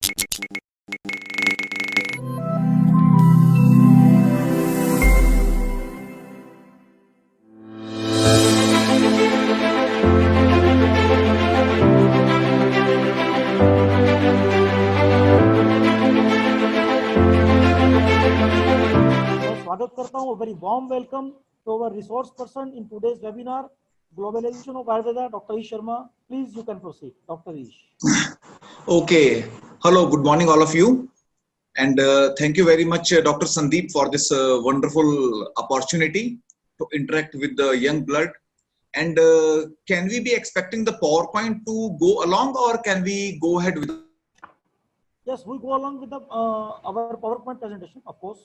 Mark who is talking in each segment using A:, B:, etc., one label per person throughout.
A: स्वागत करता हूँ, very warm welcome to our resource person in today's webinar, globalisation of Ayurveda, doctor Ish Sharma. Please, you can proceed, Dr. Ish.
B: Okay. Hello, good morning, all of you. And thank you very much, Dr. Sandeep, for this wonderful opportunity to interact with the young blood. And can we be expecting the PowerPoint to go along, or can we go ahead with?
A: Yes, we go along with our PowerPoint presentation, of course.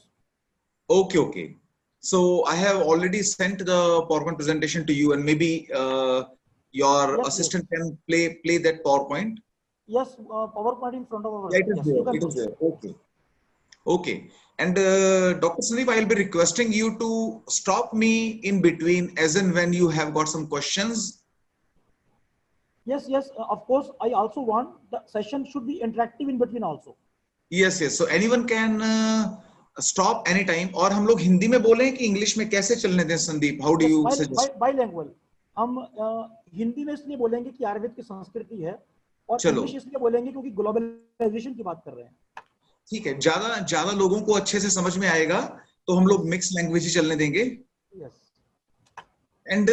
B: Okay. So I have already sent the PowerPoint presentation to you, and maybe your assistant can play that PowerPoint.
A: Yes, PowerPoint in front of our.
B: Yeah, it is there. Okay. And Dr. Sandeep, I will be requesting you to stop me in between as and when you have got some questions.
A: Yes, of course. I also want the session should be interactive in between also.
B: Yes. So anyone can stop anytime. और हम लोग हिंदी में बोलें कि English में कैसे चलने दें, Sandeep? How do you suggest?
A: Bilingual. हम हिंदी में इसलिए बोलेंगे कि आयुर्वेद की संस्कृति है, और इंग्लिश इसलिए बोलेंगे क्योंकि ग्लोबलाइजेशन की बात कर रहे हैं.
B: ठीक है, ज्यादा लोगों को अच्छे से समझ में आएगा तो हम लोग मिक्स लैंग्वेज ही चलने देंगे. एंड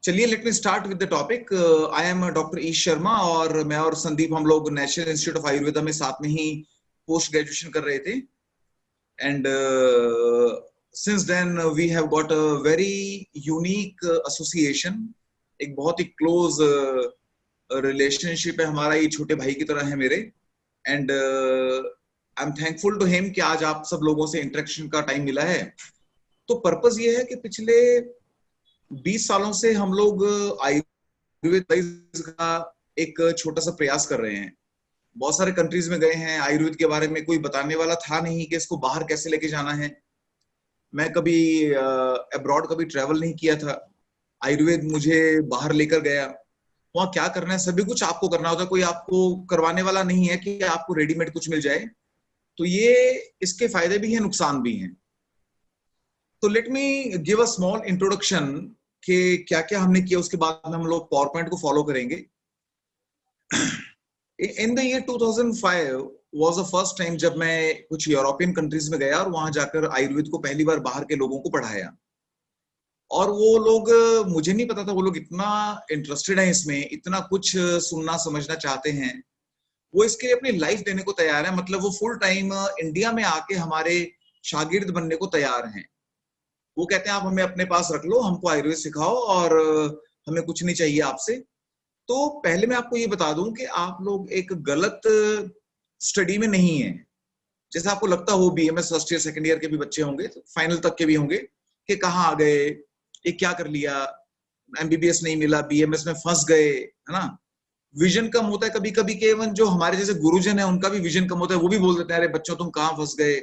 B: चलिए, let me start with the topic. I am doctor ईश शर्मा, और मैं और संदीप हम लोग नेशनल इंस्टीट्यूट ऑफ आयुर्वेदा में साथ में ही पोस्ट ग्रेजुएशन कर रहे थे. And since then we have got a very unique association. एक बहुत ही क्लोज रिलेशनशिप है हमारा, ये छोटे भाई की तरह है मेरे. And I am thankful to him कि आज आप सब लोगों से इंटरेक्शन का टाइम मिला है. तो पर्पस ये है कि पिछले 20 सालों से हम लोग आयुर्वेद का एक छोटा सा प्रयास कर रहे हैं. बहुत सारे कंट्रीज में गए हैं. आयुर्वेद के बारे में कोई बताने वाला था नहीं कि इसको बाहर कैसे लेके जाना है. मैं कभी अब्रॉड कभी ट्रेवल नहीं किया था. आयुर्वेद मुझे बाहर लेकर गया. वहाँ क्या करना है, सभी कुछ आपको करना होता है. कोई आपको करवाने वाला नहीं है कि आपको रेडीमेड कुछ मिल जाए. तो ये इसके फायदे भी हैं, नुकसान भी हैं. तो let me give a small introduction कि क्या क्या हमने किया. उसके बाद में हम लोग पावरपॉइंट को फॉलो करेंगे. In the year 2005 was the first time जब मैं कुछ यूरोपियन कंट्रीज में गया और वहां जाकर आयुर्वेद को पहली बार बाहर के लोगों को पढ़ाया. और वो लोग, मुझे नहीं पता था वो लोग इतना इंटरेस्टेड हैं इसमें, इतना कुछ सुनना समझना चाहते हैं. वो इसके लिए अपनी लाइफ देने को तैयार है. मतलब वो फुल टाइम इंडिया में आके हमारे शागिर्द बनने को तैयार हैं. वो कहते हैं आप हमें अपने पास रख लो, हमको आयुर्वेद सिखाओ और हमें कुछ नहीं चाहिए आपसे. तो पहले मैं आपको ये बता दूं कि आप लोग एक गलत स्टडी में नहीं है. जैसे आपको लगता हो BMS first year second year के भी बच्चे होंगे, फाइनल तक के भी होंगे, कि कहाँ आ गए, ये क्या कर लिया, एमबीबीएस नहीं मिला, बीएमएस में फंस गए, है ना. विजन कम होता है कभी कभी के. इवन जो हमारे जैसे गुरुजन है उनका भी विजन कम होता है. वो भी बोल देते हैं अरे बच्चों तुम कहाँ फंस गए.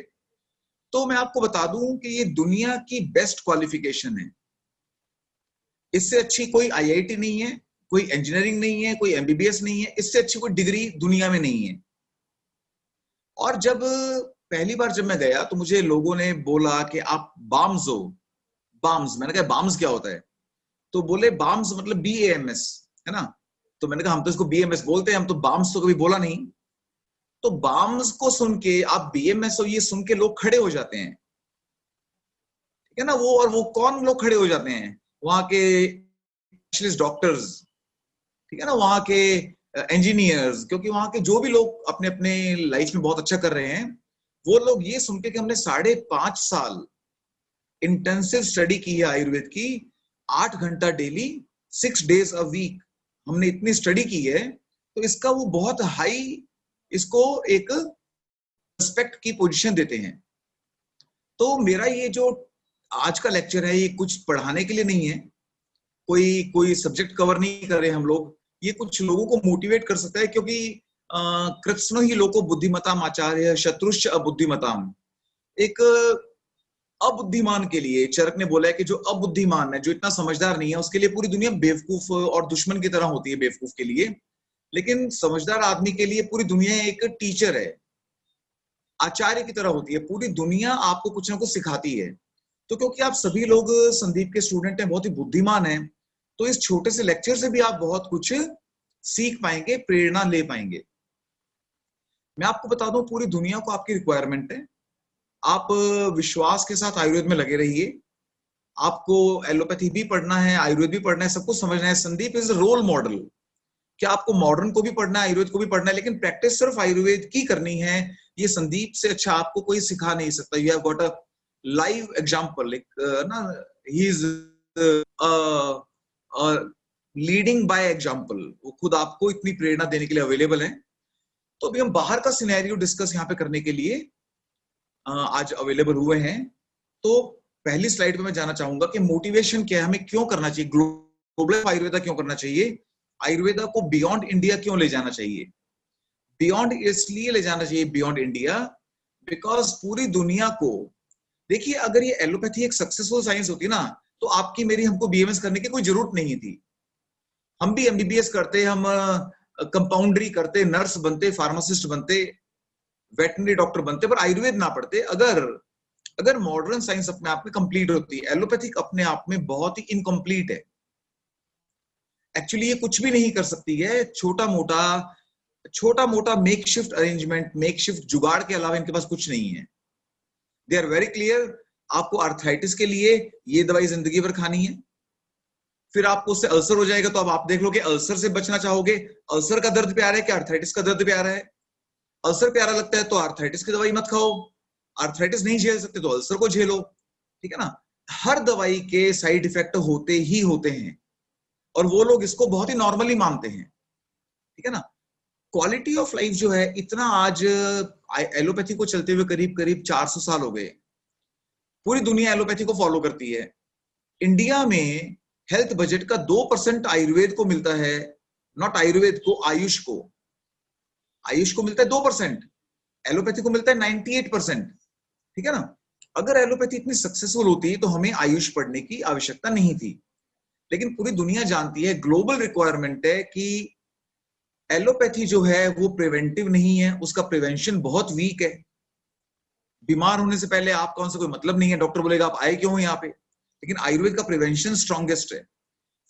B: तो मैं आपको बता दूं कि ये दुनिया की बेस्ट क्वालिफिकेशन है. इससे अच्छी कोई आईआईटी नहीं है, कोई इंजीनियरिंग नहीं है, कोई एमबीबीएस नहीं है. इससे अच्छी कोई डिग्री दुनिया में नहीं है. और जब पहली बार जब मैं गया तो मुझे लोगों ने बोला कि आप बाम्स हो. बाम्स, मैंने कहा बाम्स क्या होता है? तो बोले बाम्स मतलब BAMS है ना. तो मैंने कहा हम तो इसको BMS बोलते हैं, हम तो बाम्स तो कभी बोला नहीं. तो बाम्स को सुन के आप BMS हो ये सुन के लोग खड़े हो जाते हैं, ठीक है ना. वो और वो कौन लोग खड़े हो जाते हैं? वहां के स्पेशलिस्ट डॉक्टर्स, ठीक है ना, वहां के इंजीनियर्स. क्योंकि वहां के जो भी लोग अपने अपने लाइफ में बहुत अच्छा कर रहे हैं, वो लोग ये सुन के कि हमने 5.5 साल इंटेंसिव स्टडी की है आयुर्वेद की, 8 घंटा डेली, 6 days अ वीक, हमने इतनी स्टडी की है. तो इसका वो बहुत हाई, इसको एक रिस्पेक्ट की पोजीशन देते हैं. तो मेरा ये जो आज का लेक्चर है ये कुछ पढ़ाने के लिए नहीं है, कोई सब्जेक्ट कवर नहीं कर रहे हम लोग. ये कुछ लोगों को मोटिवेट कर सकता है, क्योंकि कृत्स्नो ही लोको बुद्धिमताम आचार्य शत्रुश्च अबुद्धिमताम. एक अबुद्धिमान के लिए चरक ने बोला है कि जो अबुद्धिमान है, जो इतना समझदार नहीं है, उसके लिए पूरी दुनिया बेवकूफ और दुश्मन की तरह होती है बेवकूफ के लिए. लेकिन समझदार आदमी के लिए पूरी दुनिया एक टीचर है, आचार्य की तरह होती है। पूरी दुनिया आपको कुछ ना कुछ सिखाती है। तो क्योंकि आप सभी लोग संदीप के स्टूडेंट हैं, बहुत ही बुद्धिमान हैं, तो इस छोटे से लेक्चर से भी आप बहुत कुछ सीख पाएंगे, प्रेरणा ले पाएंगे। मैं आपको बता दूं, पूरी दुनिया को आपकी रिक्वायरमेंट है। आप विश्वास के साथ आयुर्वेद में लगे रहिए। आपको एलोपैथी भी पढ़ना है, आयुर्वेद भी पढ़ना है, सब कुछ समझना है। Sandeep is role model. क्या आपको मॉडर्न को भी पढ़ना है, आयुर्वेद को भी पढ़ना है, लेकिन प्रैक्टिस सिर्फ आयुर्वेद की करनी है, ये संदीप से अच्छा आपको कोई सिखा नहीं सकता। You have got a live example, ना, he is leading by example. वो खुद आपको इतनी प्रेरणा देने के लिए अवेलेबल है। तो अभी हम बाहर का सिनेरियो डिस्कस यहाँ पे करने के लिए आज अवेलेबल हुए हैं। तो पहली स्लाइड पे मैं जाना चाहूंगा कि मोटिवेशन क्या है, हमें क्यों करना चाहिए, ग्लोबल आयुर्वेदा क्यों करना चाहिए, आयुर्वेदा को बियॉन्ड इंडिया क्यों ले जाना चाहिए। बियॉन्ड इसलिए ले जाना चाहिए, बियॉन्ड इंडिया, बिकॉज पूरी दुनिया को देखिए, अगर ये एलोपैथी एक सक्सेसफुल साइंस होती ना, तो आपकी मेरी हमको बीएमएस करने की कोई जरूरत नहीं थी। हम भी एमबीबीएस करते, हम कंपाउंडरी करते, नर्स बनते, फार्मासिस्ट बनते, वेटनरी डॉक्टर बनते, पर आयुर्वेद ना पढ़ते। अगर मॉडर्न साइंस अपने आप में कंप्लीट होती, एलोपैथिक अपने आप में बहुत ही इनकम्प्लीट है। एक्चुअली ये कुछ भी नहीं कर सकती है। छोटा मोटा मेकशिफ्ट अरेंजमेंट, मेकशिफ्ट जुगाड़ के अलावा इनके पास कुछ नहीं है। They are very clear. आपको आर्थराइटिस के लिए ये दवाई जिंदगी भर खानी है, फिर आपको उससे अल्सर हो जाएगा, तो अब आप देख लो कि अल्सर से बचना चाहोगे। अल्सर का दर्द प्यारा है कि आर्थराइटिस का दर्द प्यारा है? अल्सर प्यारा लगता है तो आर्थराइटिस की दवाई मत खाओ। आर्थराइटिस नहीं झेल सकते तो अल्सर को झेलो, ठीक है ना। हर दवाई के साइड इफेक्ट होते ही होते हैं, और वो लोग इसको बहुत ही नॉर्मली मानते हैं, ठीक है ना। क्वालिटी ऑफ लाइफ जो है, इतना आज एलोपैथी को चलते हुए करीब करीब 400 साल हो गए। पूरी दुनिया एलोपैथी को फॉलो करती है। इंडिया में हेल्थ बजट का 2% आयुर्वेद को मिलता है, नॉट आयुर्वेद को, आयुष को। आयुष को मिलता है 2%, एलोपैथी को मिलता है 98%, ठीक है ना। अगर एलोपैथी इतनी सक्सेसफुल होती तो हमें आयुष पढ़ने की आवश्यकता नहीं थी। लेकिन पूरी दुनिया जानती है, ग्लोबल रिक्वायरमेंट है कि एलोपैथी जो है वो प्रिवेंटिव नहीं है, उसका प्रिवेंशन बहुत वीक है। बीमार होने से पहले आपका उनसे कोई मतलब नहीं है, डॉक्टर बोलेगा आप आए क्यों हो यहाँ पे। लेकिन आयुर्वेद का प्रिवेंशन स्ट्रॉन्गेस्ट है।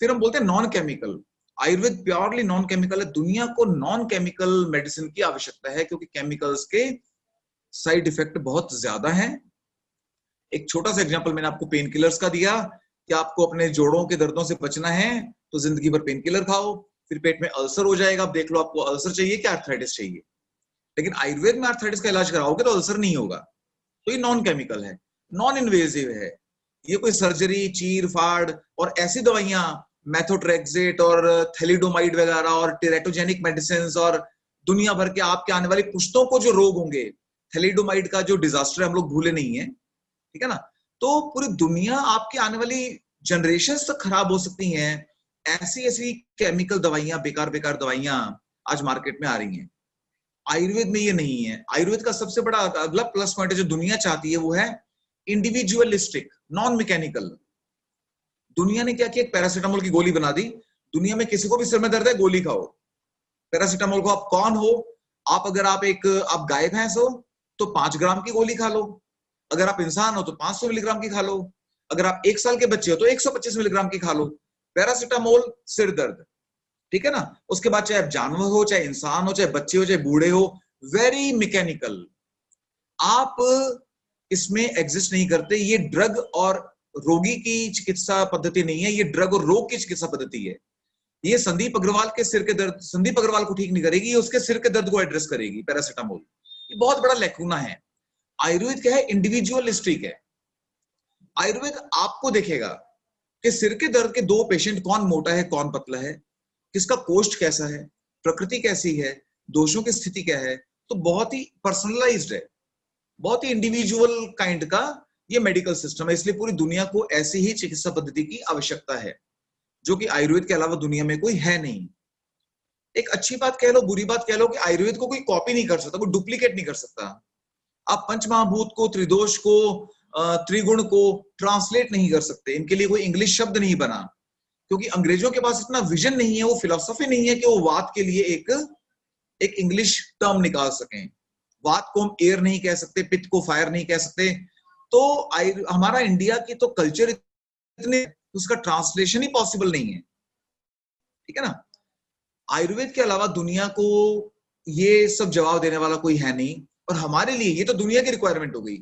B: फिर हम बोलते हैं non chemical. Ayurveda purely non chemical है। दुनिया को नॉन केमिकल मेडिसिन की आवश्यकता है, क्योंकि केमिकल्स के साइड इफेक्ट बहुत ज्यादा हैं। एक छोटा सा एग्जांपल मैंने आपको पेन किलर्स का दिया कि आपको अपने जोड़ों के दर्दों से बचना है तो जिंदगी भर पेन किलर खाओ, फिर पेट में अल्सर हो जाएगा। अब देख लो आपको अल्सर चाहिए कि आर्थराइटिस चाहिए। लेकिन आयुर्वेद में आर्थराइटिस का इलाज कराओगे तो अल्सर नहीं होगा। तो ये नॉन केमिकल है, नॉन इन्वेजिव है। ये कोई सर्जरी, चीर फाड़ और ऐसी दवाइयां, मेथोट्रेक्सेट और थैलिडोमाइड वगैरह और टेरेटोजेनिक मेडिसिन और दुनिया भर के आपके आने वाली पुश्तों को जो रोग होंगे, थैलिडोमाइड का जो डिजास्टर हम लोग भूले नहीं है, ठीक है ना। तो पूरी दुनिया आपकी आने वाली जनरेशन तक खराब हो सकती हैं। ऐसी ऐसी केमिकल दवाइयां, बेकार बेकार दवाइयां आज मार्केट में आ रही हैं। आयुर्वेद में ये नहीं है। आयुर्वेद का सबसे बड़ा अगला प्लस पॉइंट है जो दुनिया चाहती है, वो है इंडिविजुअलिस्टिक, नॉन मैकेनिकल। दुनिया ने क्या किया, पैरासीटामोल की गोली बना दी। दुनिया में किसी को भी सिर में दर्द है, गोली खाओ पैरासीटामोल को। आप कौन हो? अगर आप गाय भैंस हो तो 5 ग्राम की गोली खा लो। अगर आप इंसान हो तो 500 मिलीग्राम की खा लो। अगर आप 1 साल के बच्चे हो तो 125 मिलीग्राम की खा लो। पैरासीटामोल सिर दर्द, ठीक है ना। उसके बाद चाहे आप जानवर हो, चाहे इंसान हो, चाहे बच्चे हो, चाहे बूढ़े हो, वेरी मैकेनिकल। आप इसमें एग्जिस्ट नहीं करते। ये ड्रग और रोगी की चिकित्सा पद्धति नहीं है, ये ड्रग और रोग की चिकित्सा पद्धति है। ये संदीप अग्रवाल के सिर के दर्द, संदीप अग्रवाल को ठीक नहीं करेगी, ये उसके सिर के दर्द को एड्रेस करेगी पैरासीटामोल। ये बहुत बड़ा लैकूना है। आयुर्वेद क्या है, इंडिविजुअलिस्टिक है। आयुर्वेद आपको देखेगा कि सिर के दर्द के 2 पेशेंट, कौन मोटा है कौन पतला है, किसका कोष्ठ कैसा है, प्रकृति कैसी है, दोषों की स्थिति क्या है। तो बहुत ही पर्सनलाइज्ड है, बहुत ही इंडिविजुअल काइंड का ये मेडिकल सिस्टम है। इसलिए पूरी दुनिया को ऐसी ही चिकित्सा पद्धति की आवश्यकता है, जो कि आयुर्वेद के अलावा दुनिया में कोई है नहीं। एक अच्छी बात कह लो, बुरी बात कह लो, कि आयुर्वेद को कोई कॉपी नहीं कर सकता, कोई डुप्लीकेट नहीं कर सकता। आप पंचमहाभूत को, त्रिदोष को, त्रिगुण को ट्रांसलेट नहीं कर सकते। इनके लिए कोई इंग्लिश शब्द नहीं बना। क्योंकि अंग्रेजों के पास इतना विजन नहीं है, वो फिलॉसफी नहीं है कि वो वात के लिए एक इंग्लिश टर्म निकाल सकें। वात को हम एयर नहीं कह सकते, पित्त को फायर नहीं कह सकते। तो हमारा इंडिया की तो कल्चर इतने, उसका ट्रांसलेशन ही पॉसिबल नहीं है, ठीक है ना। आयुर्वेद के अलावा दुनिया को ये सब जवाब देने वाला कोई है नहीं, और हमारे लिए ये तो दुनिया की रिक्वायरमेंट हो गई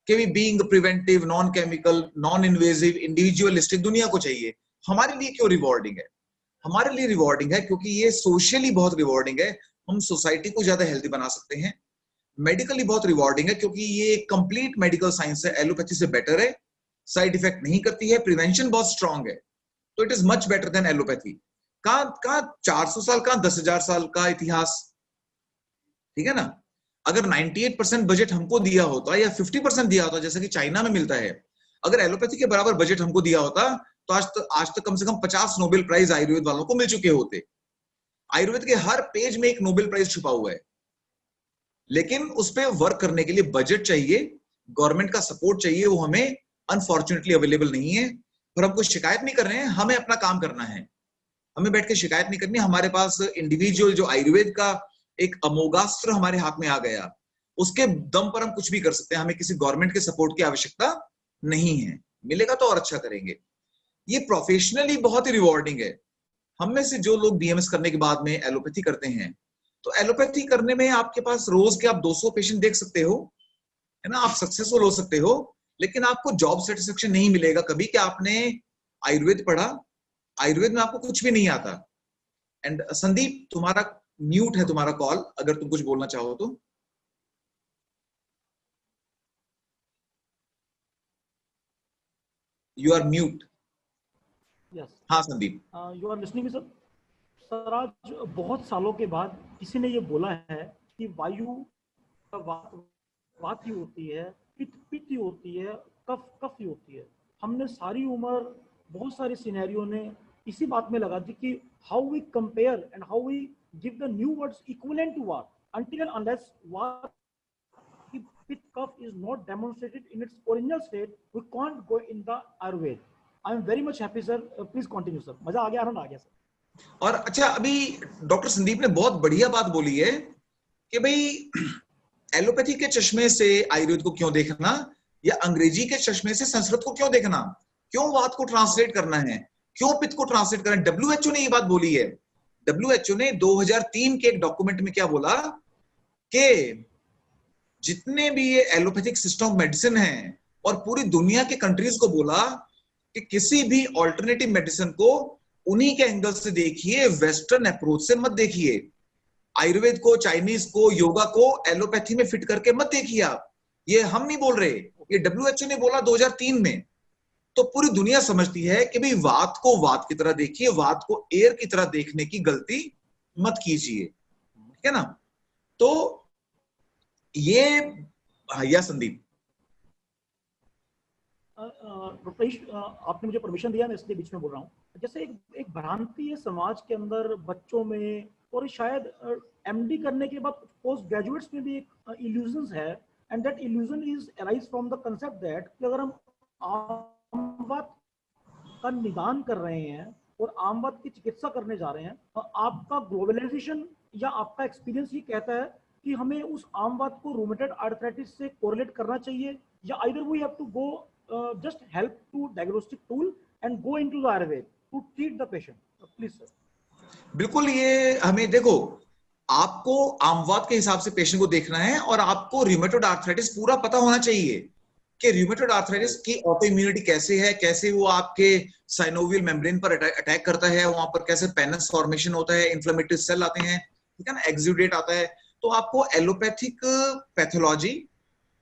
B: कि भी being preventive, non chemical, non invasive, individualistic दुनिया को चाहिए। हमारे लिए क्यों रिवॉर्डिंग है? हमारे लिए रिवॉर्डिंग है क्योंकि ये सोशली बहुत रिवॉर्डिंग है, हम सोसाइटी को ज्यादा हेल्दी बना सकते हैं। मेडिकली बहुत रिवॉर्डिंग है क्योंकि ये कंप्लीट मेडिकल साइंस है, एलोपैथी से बेटर है, साइड इफेक्ट नहीं करती है, प्रिवेंशन बहुत स्ट्रांग है, तो it is much better than allopathy. कहाँ 400 साल, कहाँ 10,000 साल का इतिहास, ठीक है ना। अगर 98% बजट हमको दिया होता या 50% दिया होता जैसे कि चाइना में मिलता है, अगर एलोपैथी के बराबर बजट हमको दिया होता तो आज तक कम से कम 50 नोबेल प्राइज आयुर्वेद वालों को मिल चुके होते। आयुर्वेद के हर पेज में एक नोबेल प्राइज छुपा हुआ है, लेकिन उस पर वर्क करने के लिए बजट चाहिए, गवर्नमेंट का सपोर्ट चाहिए, वो हमें अनफॉर्चुनेटली अवेलेबल नहीं है। पर हम कोई शिकायत नहीं कर रहे हैं, हमें अपना काम करना है, हमें बैठ के शिकायत नहीं करनी। हमारे पास इंडिविजुअल जो आयुर्वेद का एक अमोघास्त्र हमारे हाथ में आ गया, उसके दम पर हम कुछ भी कर सकते हैं, हमें किसी गवर्नमेंट के सपोर्ट की आवश्यकता नहीं है। मिलेगा तो और अच्छा करेंगे। ये प्रोफेशनली बहुत ही रिवॉर्डिंग है। हम में से जो लोग बीएमएस करने के बाद में एलोपैथी करते हैं, तो एलोपैथी करने में आपके पास रोज के आप 200 पेशेंट देख सकते हो, है ना, आप सक्सेसफुल हो सकते हो, लेकिन आपको जॉब सेटिस्फेक्शन नहीं मिलेगा कभी कि आपने आयुर्वेद पढ़ा, आयुर्वेद में आपको कुछ भी नहीं आता। एंड संदीप, तुम्हारा म्यूट है तुम्हारा कॉल, अगर तुम कुछ बोलना चाहो तो। You are mute.
A: यस,
B: हाँ Sandeep,
A: you are listening sir. Sir, आज बहुत सालों के बाद किसी ने ये बोला है कि वायु का वात ही होती है, पित्त पित्त ही होती है, कफ कफ ही होती है। हमने सारी उम्र बहुत सारे सिनेरियो ने इसी बात में लगा दी कि how we compare and how we give the new words equivalent to वात, until and unless what pitt cough is not demonstrated in its original state, we can't go in the Ayurved. I am very much happy, sir. Please continue, sir. मजा आ गया, आनंद आ गया sir.
B: और अच्छा, अभी doctor Sandeep ने बहुत बढ़िया बात बोली है कि भाई एलोपैथी के चश्मे से आयुर्वेद को क्यों देखना, या अंग्रेजी के चश्मे से संस्कृत को क्यों देखना, क्यों वात को ट्रांसलेट करना है, क्यों पित्त को ट्रांसलेट करना है। डब्ल्यूएचओ ने ये बात बोली है। डब्ल्यूएचओ ने 2003 के एक डॉक्यूमेंट में क्या बोला कि जितने भी ये एलोपैथिक सिस्टम मेडिसिन है, और पूरी दुनिया के कंट्रीज को बोला कि किसी भी ऑल्टरनेटिव मेडिसिन को उन्हीं के एंगल से देखिए, वेस्टर्न अप्रोच से मत देखिए। आयुर्वेद को, चाइनीज को, योगा को एलोपैथी में फिट करके मत देखिए आप। ये हम नहीं बोल रहे, ये डब्ल्यूएचओ ने बोला 2003 में। तो पूरी दुनिया समझती है कि भाई वात को वात की तरह देखिए, वात को एयर की तरह देखने की गलती मत कीजिए, ठीक है ना। तो ये या संदीप,
A: डॉक्टर ईश, आपने मुझे परमिशन दिया, मैं इसलिए बीच में बोल रहा हूँ। जैसे एक भ्रांति है समाज के अंदर, बच्चों में, और शायद एमडी करने के बाद पोस्ट ग्रेजुएट्स में भी एक इल्यूजन है, and that illusion is arise from the concept that कि अगर हम आम बात का निदान कर रहे हैं और आम बात की चिकित्सा करने जा रहे हैं, तो आपका ग्लोबलाइजेशन या आपका एक्सपीरियंस ये कहता है कि हमें उस आम बात को रूमेटॉइड आर्थराइटिस से कोरिलेट करना चाहिए, या either we have to go just help to diagnostic tool and go into the Ayurved to treat the patient. Please sir.
B: बिल्कुल, ये हमें देखो, आपको आमवात के हिसाब से पेशेंट को देखना है, और आपको रूमेटॉइड आर्थराइटिस पूरा पता होना चाहिए कि रूमेटॉइड आर्थराइटिस की ऑटो इम्यूनिटी कैसे है, कैसे वो आपके साइनोवियल मेम्ब्रेन पर अटैक करता है, वहां पर कैसे पेनस फॉर्मेशन होता है, इन्फ्लेमेटरी सेल आते हैं, ठीक है ना, एक्सुडेट आता है। तो आपको एलोपैथिक पैथोलॉजी,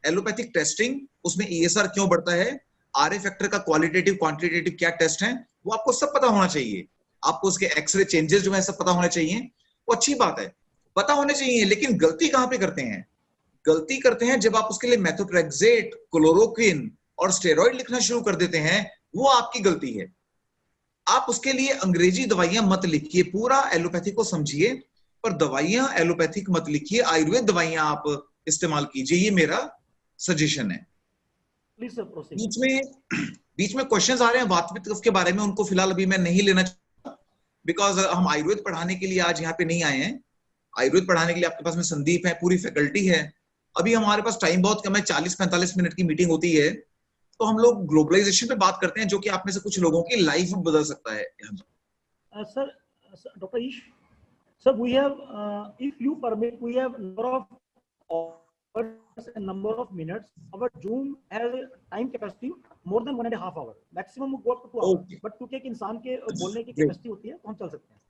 B: एलोपैथिक टेस्टिंग, उसमें ईएसआर क्यों बढ़ता है, आरए फैक्टर का क्वालिटेटिव क्वांटिटेटिव क्या टेस्ट है, वो आपको सब पता होना चाहिए। आपको उसके एक्सरे चेंजेस जो है सब पता होने चाहिए। वो अच्छी बात है, पता होने चाहिए, लेकिन गलती कहां पे करते हैं? गलती करते हैं जब आप उसके लिए मेथोट्रेक्सेट, क्लोरोक्विन और स्टेरॉइड लिखना शुरू कर देते हैं, वो आपकी गलती है। आप उसके लिए अंग्रेजी दवाइयां मत लिखिए, पूरा एलोपैथी को समझिए, पर दवाइयां एलोपैथिक मत लिखिए, आयुर्वेद दवाइयां आप इस्तेमाल कीजिए, ये मेरा सजेशन है।
A: Please sir, proceed.
B: बीच में क्वेश्चंस आ रहे हैं वातपित्त के बारे में, उनको फिलहाल अभी मैं नहीं लेना चाहता, बिकॉज हम आयुर्वेद पढ़ाने के लिए आज यहाँ पे नहीं आए हैं। आयुर्वेद पढ़ाने के लिए आपके पास में संदीप है, पूरी फैकल्टी है। अभी हमारे पास टाइम बहुत कम है, 40-45 मिनट की मीटिंग होती है, तो हम लोग ग्लोबलाइजेशन पे बात करते हैं, जो कि आप में से कुछ लोगों की लाइफ बदल सकता है।
A: Sir, doctor Ish, sir, we have, if you permit, we have number of hours and number of minutes. Our Zoom has a time capacity more than 1.5 hour. Maximum go up to 2 hours.
B: Okay.
A: But क्योंकि एक इंसान के बोलने की capacity होती है, तो हम चल सकते हैं।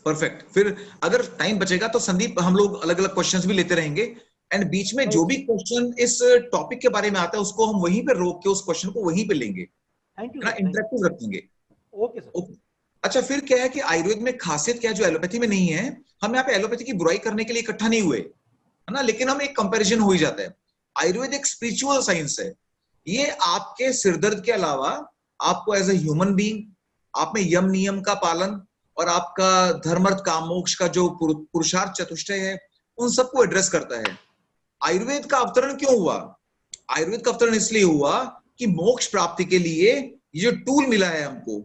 B: परफेक्ट। फिर अगर टाइम बचेगा तो संदीप हम लोग अलग अलग क्वेश्चंस भी लेते रहेंगे, एंड बीच में जो भी क्वेश्चन इस टॉपिक के बारे में आता है उसको हम वहीं पे रोक के उस क्वेश्चन को वहीं पे लेंगे।
A: थैंक यू,
B: ना इंटरेक्टिव रखेंगे।
A: Okay sir.
B: अच्छा, फिर क्या है कि आयुर्वेद में खासियत क्या है जो एलोपैथी में नहीं है? हम यहाँ पे एलोपैथी की बुराई करने के लिए इकट्ठा नहीं हुए, है ना, लेकिन हम एक कंपैरिजन हो ही जाता है। आयुर्वेद एक स्पिरिचुअल साइंस है। ये आपके सिरदर्द के अलावा आपको एज ए ह्यूमन बीइंग, आप में यम नियम का पालन और आपका धर्म अर्थ काम मोक्ष का जो पुरुषार्थ चतुष्टय है, उन सबको एड्रेस करता है। आयुर्वेद का अवतरण क्यों हुआ? आयुर्वेद का अवतरण इसलिए हुआ कि मोक्ष प्राप्ति के लिए ये जो टूल मिला है हमको,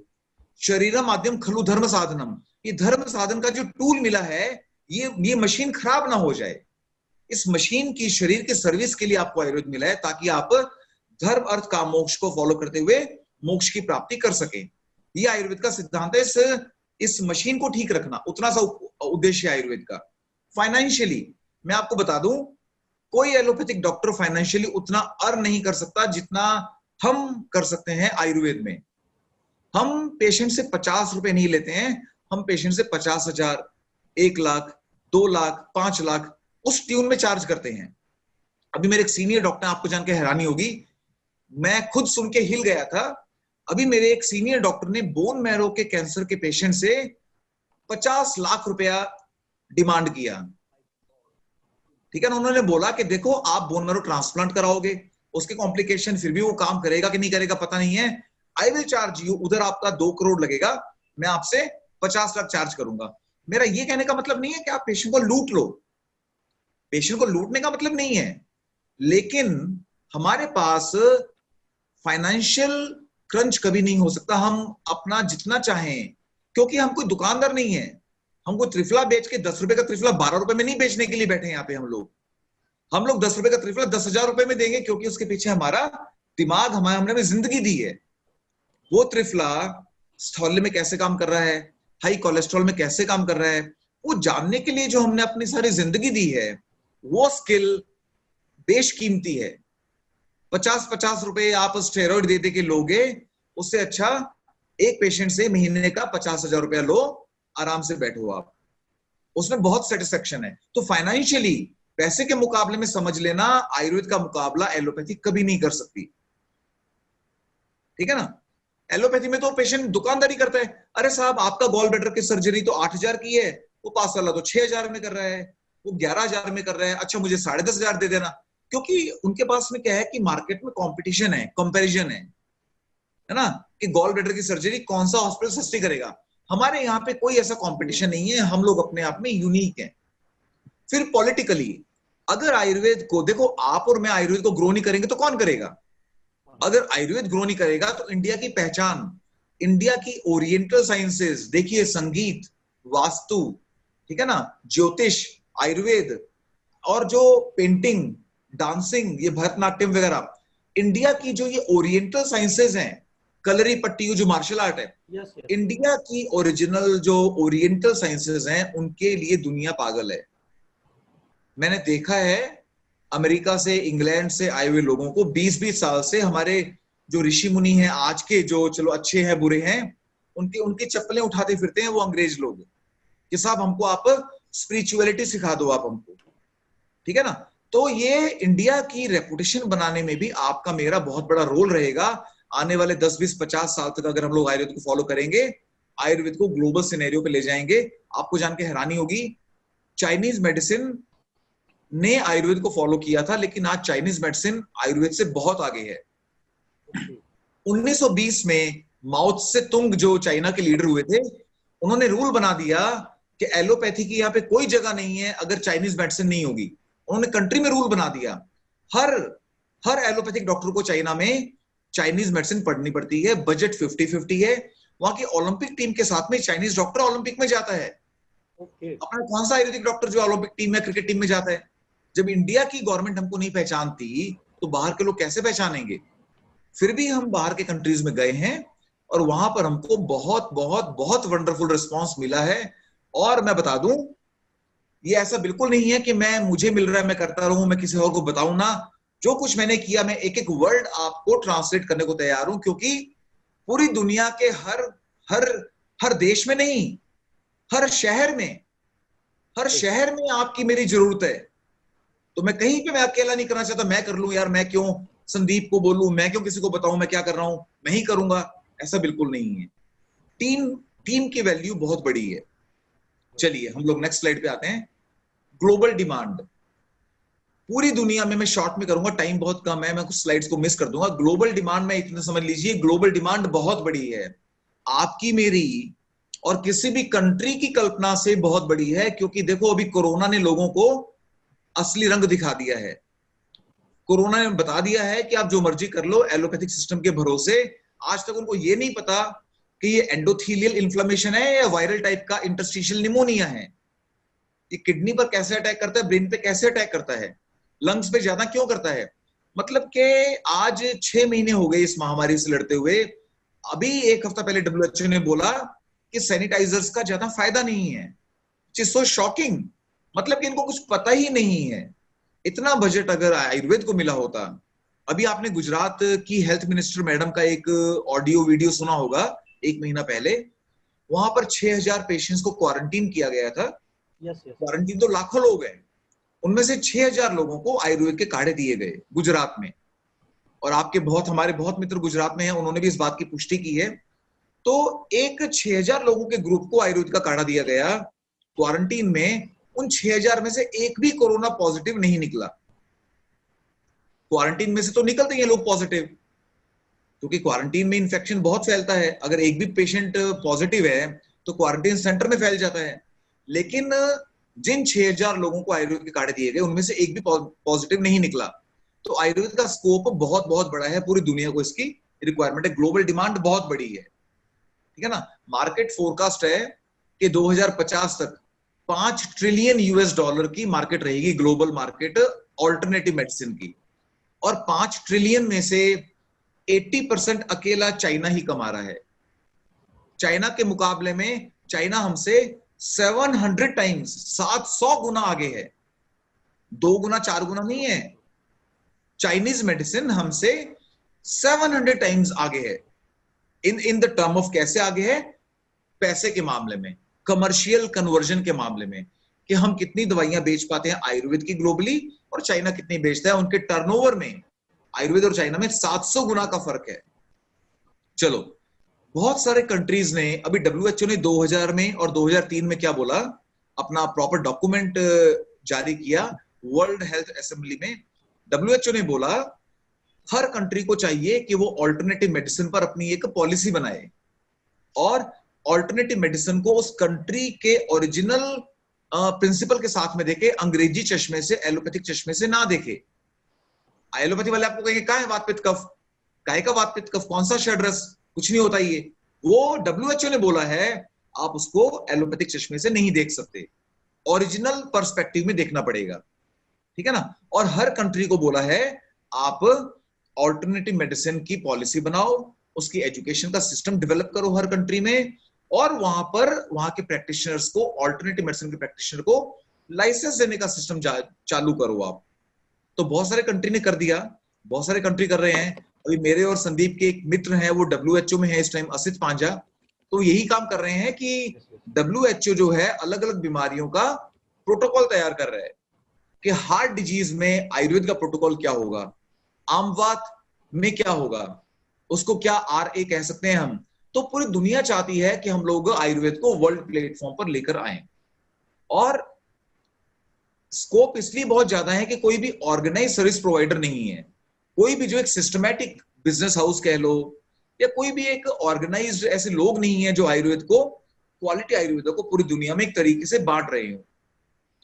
B: शरीरम माध्यम खलु धर्म साधनम, ये धर्म साधन का जो टूल मिला है, ये मशीन खराब ना हो जाए। इस मशीन की शरीर की सर्विस के लिए आपको आयुर्वेद मिला है, ताकि आप धर्म अर्थ काम मोक्ष को फॉलो करते हुए मोक्ष की प्राप्ति कर सके। ये आयुर्वेद का सिद्धांत है, इस मशीन को ठीक रखना, उतना सा उद्देश्य आयुर्वेद का। फाइनेंशियली मैं आपको बता दूं, कोई एलोपैथिक डॉक्टर फाइनेंशियली उतना अर्न नहीं कर सकता जितना हम कर सकते हैं आयुर्वेद में। हम पेशेंट से 50 रुपए नहीं लेते हैं, हम पेशेंट से 50,000, 1 लाख, 2 लाख, 5 लाख उस ट्यून में चार्ज करते हैं। अभी मेरे एक सीनियर डॉक्टर, आपको जान के हैरानी होगी, मैं खुद सुन के हिल गया था। अभी मेरे एक सीनियर डॉक्टर ने बोन मैरो के कैंसर के पेशेंट से 50 लाख रुपया डिमांड किया। ठीक है ना, उन्होंने बोला कि देखो आप बोन मैरो ट्रांसप्लांट कराओगे, उसके कॉम्प्लिकेशन, फिर भी वो काम करेगा कि नहीं करेगा पता नहीं है, आई विल चार्ज यू, उधर आपका 2 करोड़ लगेगा, मैं आपसे 50 लाख चार्ज करूंगा। मेरा ये कहने का मतलब नहीं है कि आप पेशेंट को लूट लो, पेशेंट को लूटने का मतलब नहीं है, लेकिन हमारे पास फाइनेंशियल क्रंच कभी नहीं हो सकता। हम अपना जितना चाहें, क्योंकि हम कोई दुकानदार नहीं है, हम कोई त्रिफला बेच के 10 रुपए का त्रिफला 12 रुपए में नहीं बेचने के लिए बैठे हैं यहाँ पे। हम लोग 10 रुपए का त्रिफला 10,000 रुपए में देंगे, क्योंकि उसके पीछे हमारा दिमाग, हमने जिंदगी दी है। वो त्रिफला स्थौल्य में कैसे काम कर रहा है, हाई कोलेस्ट्रॉल में कैसे काम कर रहा है, वो जानने के लिए जो हमने अपनी सारी जिंदगी दी है, वो स्किल बेशकीमती है। 50-50 रुपए आप स्टेरॉइड दे दे के लोगे, उससे अच्छा एक पेशेंट से महीने का 50,000 रुपया लो, आराम से बैठो आप, उसमें बहुत सेटिस्फेक्शन है। तो फाइनेंशियली पैसे के मुकाबले में समझ लेना, आयुर्वेद का मुकाबला एलोपैथी कभी नहीं कर सकती। ठीक है ना, एलोपैथी में तो पेशेंट दुकानदारी करता है, अरे साहब आपका गॉल ब्लैडर की सर्जरी तो 8,000 की है, वो पास वाला तो 6,000 में कर रहा है, वो 11,000 में कर रहा है, अच्छा मुझे 10,500 दे देना। क्योंकि उनके पास में क्या है कि मार्केट में कंपटीशन है, कंपैरिजन है ना, कि गॉल ब्लैडर की सर्जरी कौन सा हॉस्पिटल सस्ती करेगा। हमारे यहाँ पे कोई ऐसा कंपटीशन नहीं है, हम लोग अपने आप में यूनिक हैं। फिर पॉलिटिकली अगर आयुर्वेद को देखो, आप और मैं आयुर्वेद को ग्रो नहीं करेंगे तो कौन करेगा? अगर आयुर्वेद ग्रो नहीं करेगा तो इंडिया की पहचान, इंडिया की ओरिएंटल साइंसेस, देखिए संगीत, वास्तु, ठीक है ना, ज्योतिष, आयुर्वेद, और जो पेंटिंग, डांसिंग, ये भरतनाट्यम वगैरह, इंडिया की जो ये ओरिएंटल साइंसेस हैं, कलरी पट्टी जो मार्शल आर्ट है, इंडिया की ओरिजिनल जो ओरिएंटल साइंसेस हैं, उनके लिए दुनिया पागल है। मैंने देखा है अमेरिका से, इंग्लैंड से आए हुए लोगों को 20-20 साल से, हमारे जो ऋषि मुनि हैं आज के, जो चलो अच्छे हैं बुरे हैं, उनकी चप्पलें उठाते फिरते हैं वो अंग्रेज लोग कि साहब हमको आप स्पिरिचुअलिटी सिखा दो आप हमको। ठीक है ना, तो ये इंडिया की रेपुटेशन बनाने में भी आपका मेरा बहुत बड़ा रोल रहेगा। आने वाले 10-20-50 साल तक अगर हम लोग आयुर्वेद को फॉलो करेंगे, आयुर्वेद को ग्लोबल सिनेरियो पे ले जाएंगे। आपको जान के हैरानी होगी, चाइनीज मेडिसिन ने आयुर्वेद को फॉलो किया था, लेकिन आज चाइनीज मेडिसिन आयुर्वेद से बहुत आगे है। 1920 में माओ त्से तुंग जो चाइना के लीडर हुए थे, उन्होंने रूल बना दिया कि एलोपैथी की यहाँ पे कोई जगह नहीं है अगर चाइनीज मेडिसिन नहीं होगी। उन्होंने कंट्री में रूल बना दिया, हर एलोपैथिक डॉक्टर को चाइना में चाइनीज मेडिसिन पढ़नी पड़ती है, बजट 50-50 है। वहां की ओलंपिक टीम के साथ में चाइनीज डॉक्टर ओलंपिक में जाता है। अपना कौन सा आयुर्वेदिक डॉक्टर जो ओलंपिक टीम में, क्रिकेट टीम में जाता है? जब इंडिया की गवर्नमेंट हमको नहीं पहचानती तो बाहर के लोग कैसे पहचानेंगे? फिर भी हम बाहर के कंट्रीज में गए हैं और वहां पर हमको बहुत बहुत बहुत वंडरफुल रिस्पांस मिला है। और मैं बता दूं, ये ऐसा बिल्कुल नहीं है कि मुझे मिल रहा है मैं करता रहूं, मैं किसी और को बताऊं ना। जो कुछ मैंने किया, मैं एक एक वर्ड आपको ट्रांसलेट करने को तैयार हूं, क्योंकि पूरी दुनिया के हर हर हर देश में नहीं, हर शहर में, हर शहर में आपकी मेरी जरूरत है। तो मैं कहीं पे मैं अकेला नहीं करना चाहता, मैं कर लूं यार, मैं क्यों संदीप को बोलूं, मैं क्यों किसी को बताऊं मैं क्या कर रहा हूं, मैं ही करूंगा, ऐसा बिल्कुल नहीं है। टीम टीम की वैल्यू बहुत बड़ी है। चलिए हम लोग नेक्स्ट स्लाइड पे आते हैं। ग्लोबल डिमांड पूरी दुनिया में, मैं शॉर्ट में करूंगा, टाइम बहुत कम है, मैं कुछ स्लाइड्स को मिस कर दूंगा। ग्लोबल डिमांड में इतना समझ लीजिए, ग्लोबल डिमांड बहुत बड़ी है, आपकी मेरी और किसी भी कंट्री की कल्पना से बहुत बड़ी है। क्योंकि देखो, अभी कोरोना ने लोगों को असली रंग दिखा दिया है। कोरोना ने बता दिया है कि आप जो मर्जी कर लो एलोपैथिक सिस्टम के भरोसे। आज तक उनको ये नहीं पता कि ये एंडोथीलियल इन्फ्लेमेशन है या वायरल टाइप का इंटरस्टिशियल निमोनिया है। ये किडनी पर कैसे अटैक करता है, ब्रेन पे कैसे अटैक करता है, लंग्स पे ज्यादा क्यों करता है। मतलब कि आज 6 महीने हो गए इस महामारी से लड़ते हुए। अभी एक हफ्ता पहले WHO ने बोला कि सैनिटाइजर्स का ज्यादा फायदा नहीं है। It's so shocking. मतलब कि इनको कुछ पता ही नहीं है। इतना बजट अगर आयुर्वेद को मिला होता। अभी आपने गुजरात की हेल्थ मिनिस्टर मैडम का एक ऑडियो वीडियो सुना होगा, 1 महीना पहले। वहां पर 6000 पेशेंट्स को क्वारंटीन किया गया था। क्वारंटीन तो लाखों लोग हैं, उनमें से 6000 लोगों को आयुर्वेद के काढ़े दिए गए गुजरात में। और आपके हमारे बहुत मित्र गुजरात में हैं, उन्होंने भी इस बात की पुष्टि की है। तो एक 6000 लोगों के ग्रुप को आयुर्वेद का काढ़ा दिया गया क्वारंटीन में। उन 6000 में से एक भी कोरोना पॉजिटिव नहीं निकला। क्वारंटीन में से तो निकलते हैं लोग पॉजिटिव, क्योंकि क्वारंटीन में इन्फेक्शन बहुत फैलता है। अगर एक भी पेशेंट पॉजिटिव है तो क्वारंटीन सेंटर में फैल जाता है। लेकिन जिन 6000 लोगों को आयुर्वेद के काढ़े दिए गए, उनमें से एक भी पॉजिटिव नहीं निकला। तो आयुर्वेद का स्कोप बहुत बहुत बड़ा है, पूरी दुनिया को इसकी रिक्वायरमेंट है, ग्लोबल डिमांड बहुत बड़ी है। ठीक है ना। मार्केट फोरकास्ट है कि 2050 तक $5 ट्रिलियन की मार्केट रहेगी, ग्लोबल मार्केट ऑल्टरनेटिव मेडिसिन की। और 5 ट्रिलियन में से 80% अकेला चाइना ही कमा रहा है। चाइना के मुकाबले में चाइना हमसे 700 टाइम्स, 700 गुना आगे है। 2 गुना 4 गुना नहीं है। चाइनीज मेडिसिन हमसे 700 टाइम्स आगे है। इन द टर्म ऑफ कैसे आगे है? पैसे के मामले में, कमर्शियल कन्वर्जन के मामले में, कि हम कितनी दवाइयां बेच पाते हैं आयुर्वेद की ग्लोबली, और चाइना कितनी बेचता है। उनके टर्नओवर में आयुर्वेद और चाइना में 700 गुना का फर्क है। चलो, बहुत सारे कंट्रीज ने, अभी WHO ने 2000 में और 2003 में क्या बोला, अपना प्रॉपर डॉक्यूमेंट जारी किया वर्ल्ड हेल्थ असेंबली में। WHO ने बोला हर कंट्री को चाहिए कि वो ऑल्टरनेटिव मेडिसिन पर अपनी एक पॉलिसी बनाए, और ऑल्टरनेटिव मेडिसिन को उस कंट्री के ओरिजिनल प्रिंसिपल के साथ में देखे, अंग्रेजी चश्मे से, एलोपैथिक चश्मे से ना देखे। एलोपैथी वाले आपको कहेंगे कहाँ है वात पित्त कफ, काय का वात पित्त कफ, कौन सा षड्रस, कुछ नहीं होता ये। वो WHO ने बोला है आप उसको एलोपैथिक चश्मे से नहीं देख सकते, ओरिजिनल पर्सपेक्टिव में देखना पड़ेगा। ठीक है ना। और हर कंट्री को बोला है आप ऑल्टरनेटिव मेडिसिन की पॉलिसी बनाओ, उसकी एजुकेशन का सिस्टम डेवलप करो हर कंट्री में, और वहां पर वहां के प्रैक्टिशनर्स को, ऑल्टरनेटिव मेडिसिन के प्रैक्टिशनर को लाइसेंस देने का सिस्टम चालू करो आप। तो बहुत सारे कंट्री ने कर दिया, बहुत सारे कंट्री कर रहे हैं। अभी मेरे और संदीप के एक मित्र हैं, वो WHO में है इस टाइम, असित पांजा, तो यही काम कर रहे हैं कि WHO जो है अलग अलग बीमारियों का प्रोटोकॉल तैयार कर रहा है कि हार्ट डिजीज में आयुर्वेद का प्रोटोकॉल क्या होगा, आमवात में क्या होगा, उसको क्या RA कह सकते हैं हम। तो पूरी दुनिया चाहती है कि हम लोग आयुर्वेद को वर्ल्ड प्लेटफॉर्म पर लेकर आए। और स्कोप इसलिए बहुत ज्यादा है कि कोई भी ऑर्गेनाइज सर्विस प्रोवाइडर नहीं है, कोई भी जो एक सिस्टमैटिक बिजनेस हाउस कह लो, या कोई भी एक ऑर्गेनाइज्ड ऐसे लोग नहीं है जो आयुर्वेद को, क्वालिटी आयुर्वेद को पूरी दुनिया में एक तरीके से बांट रहे हो।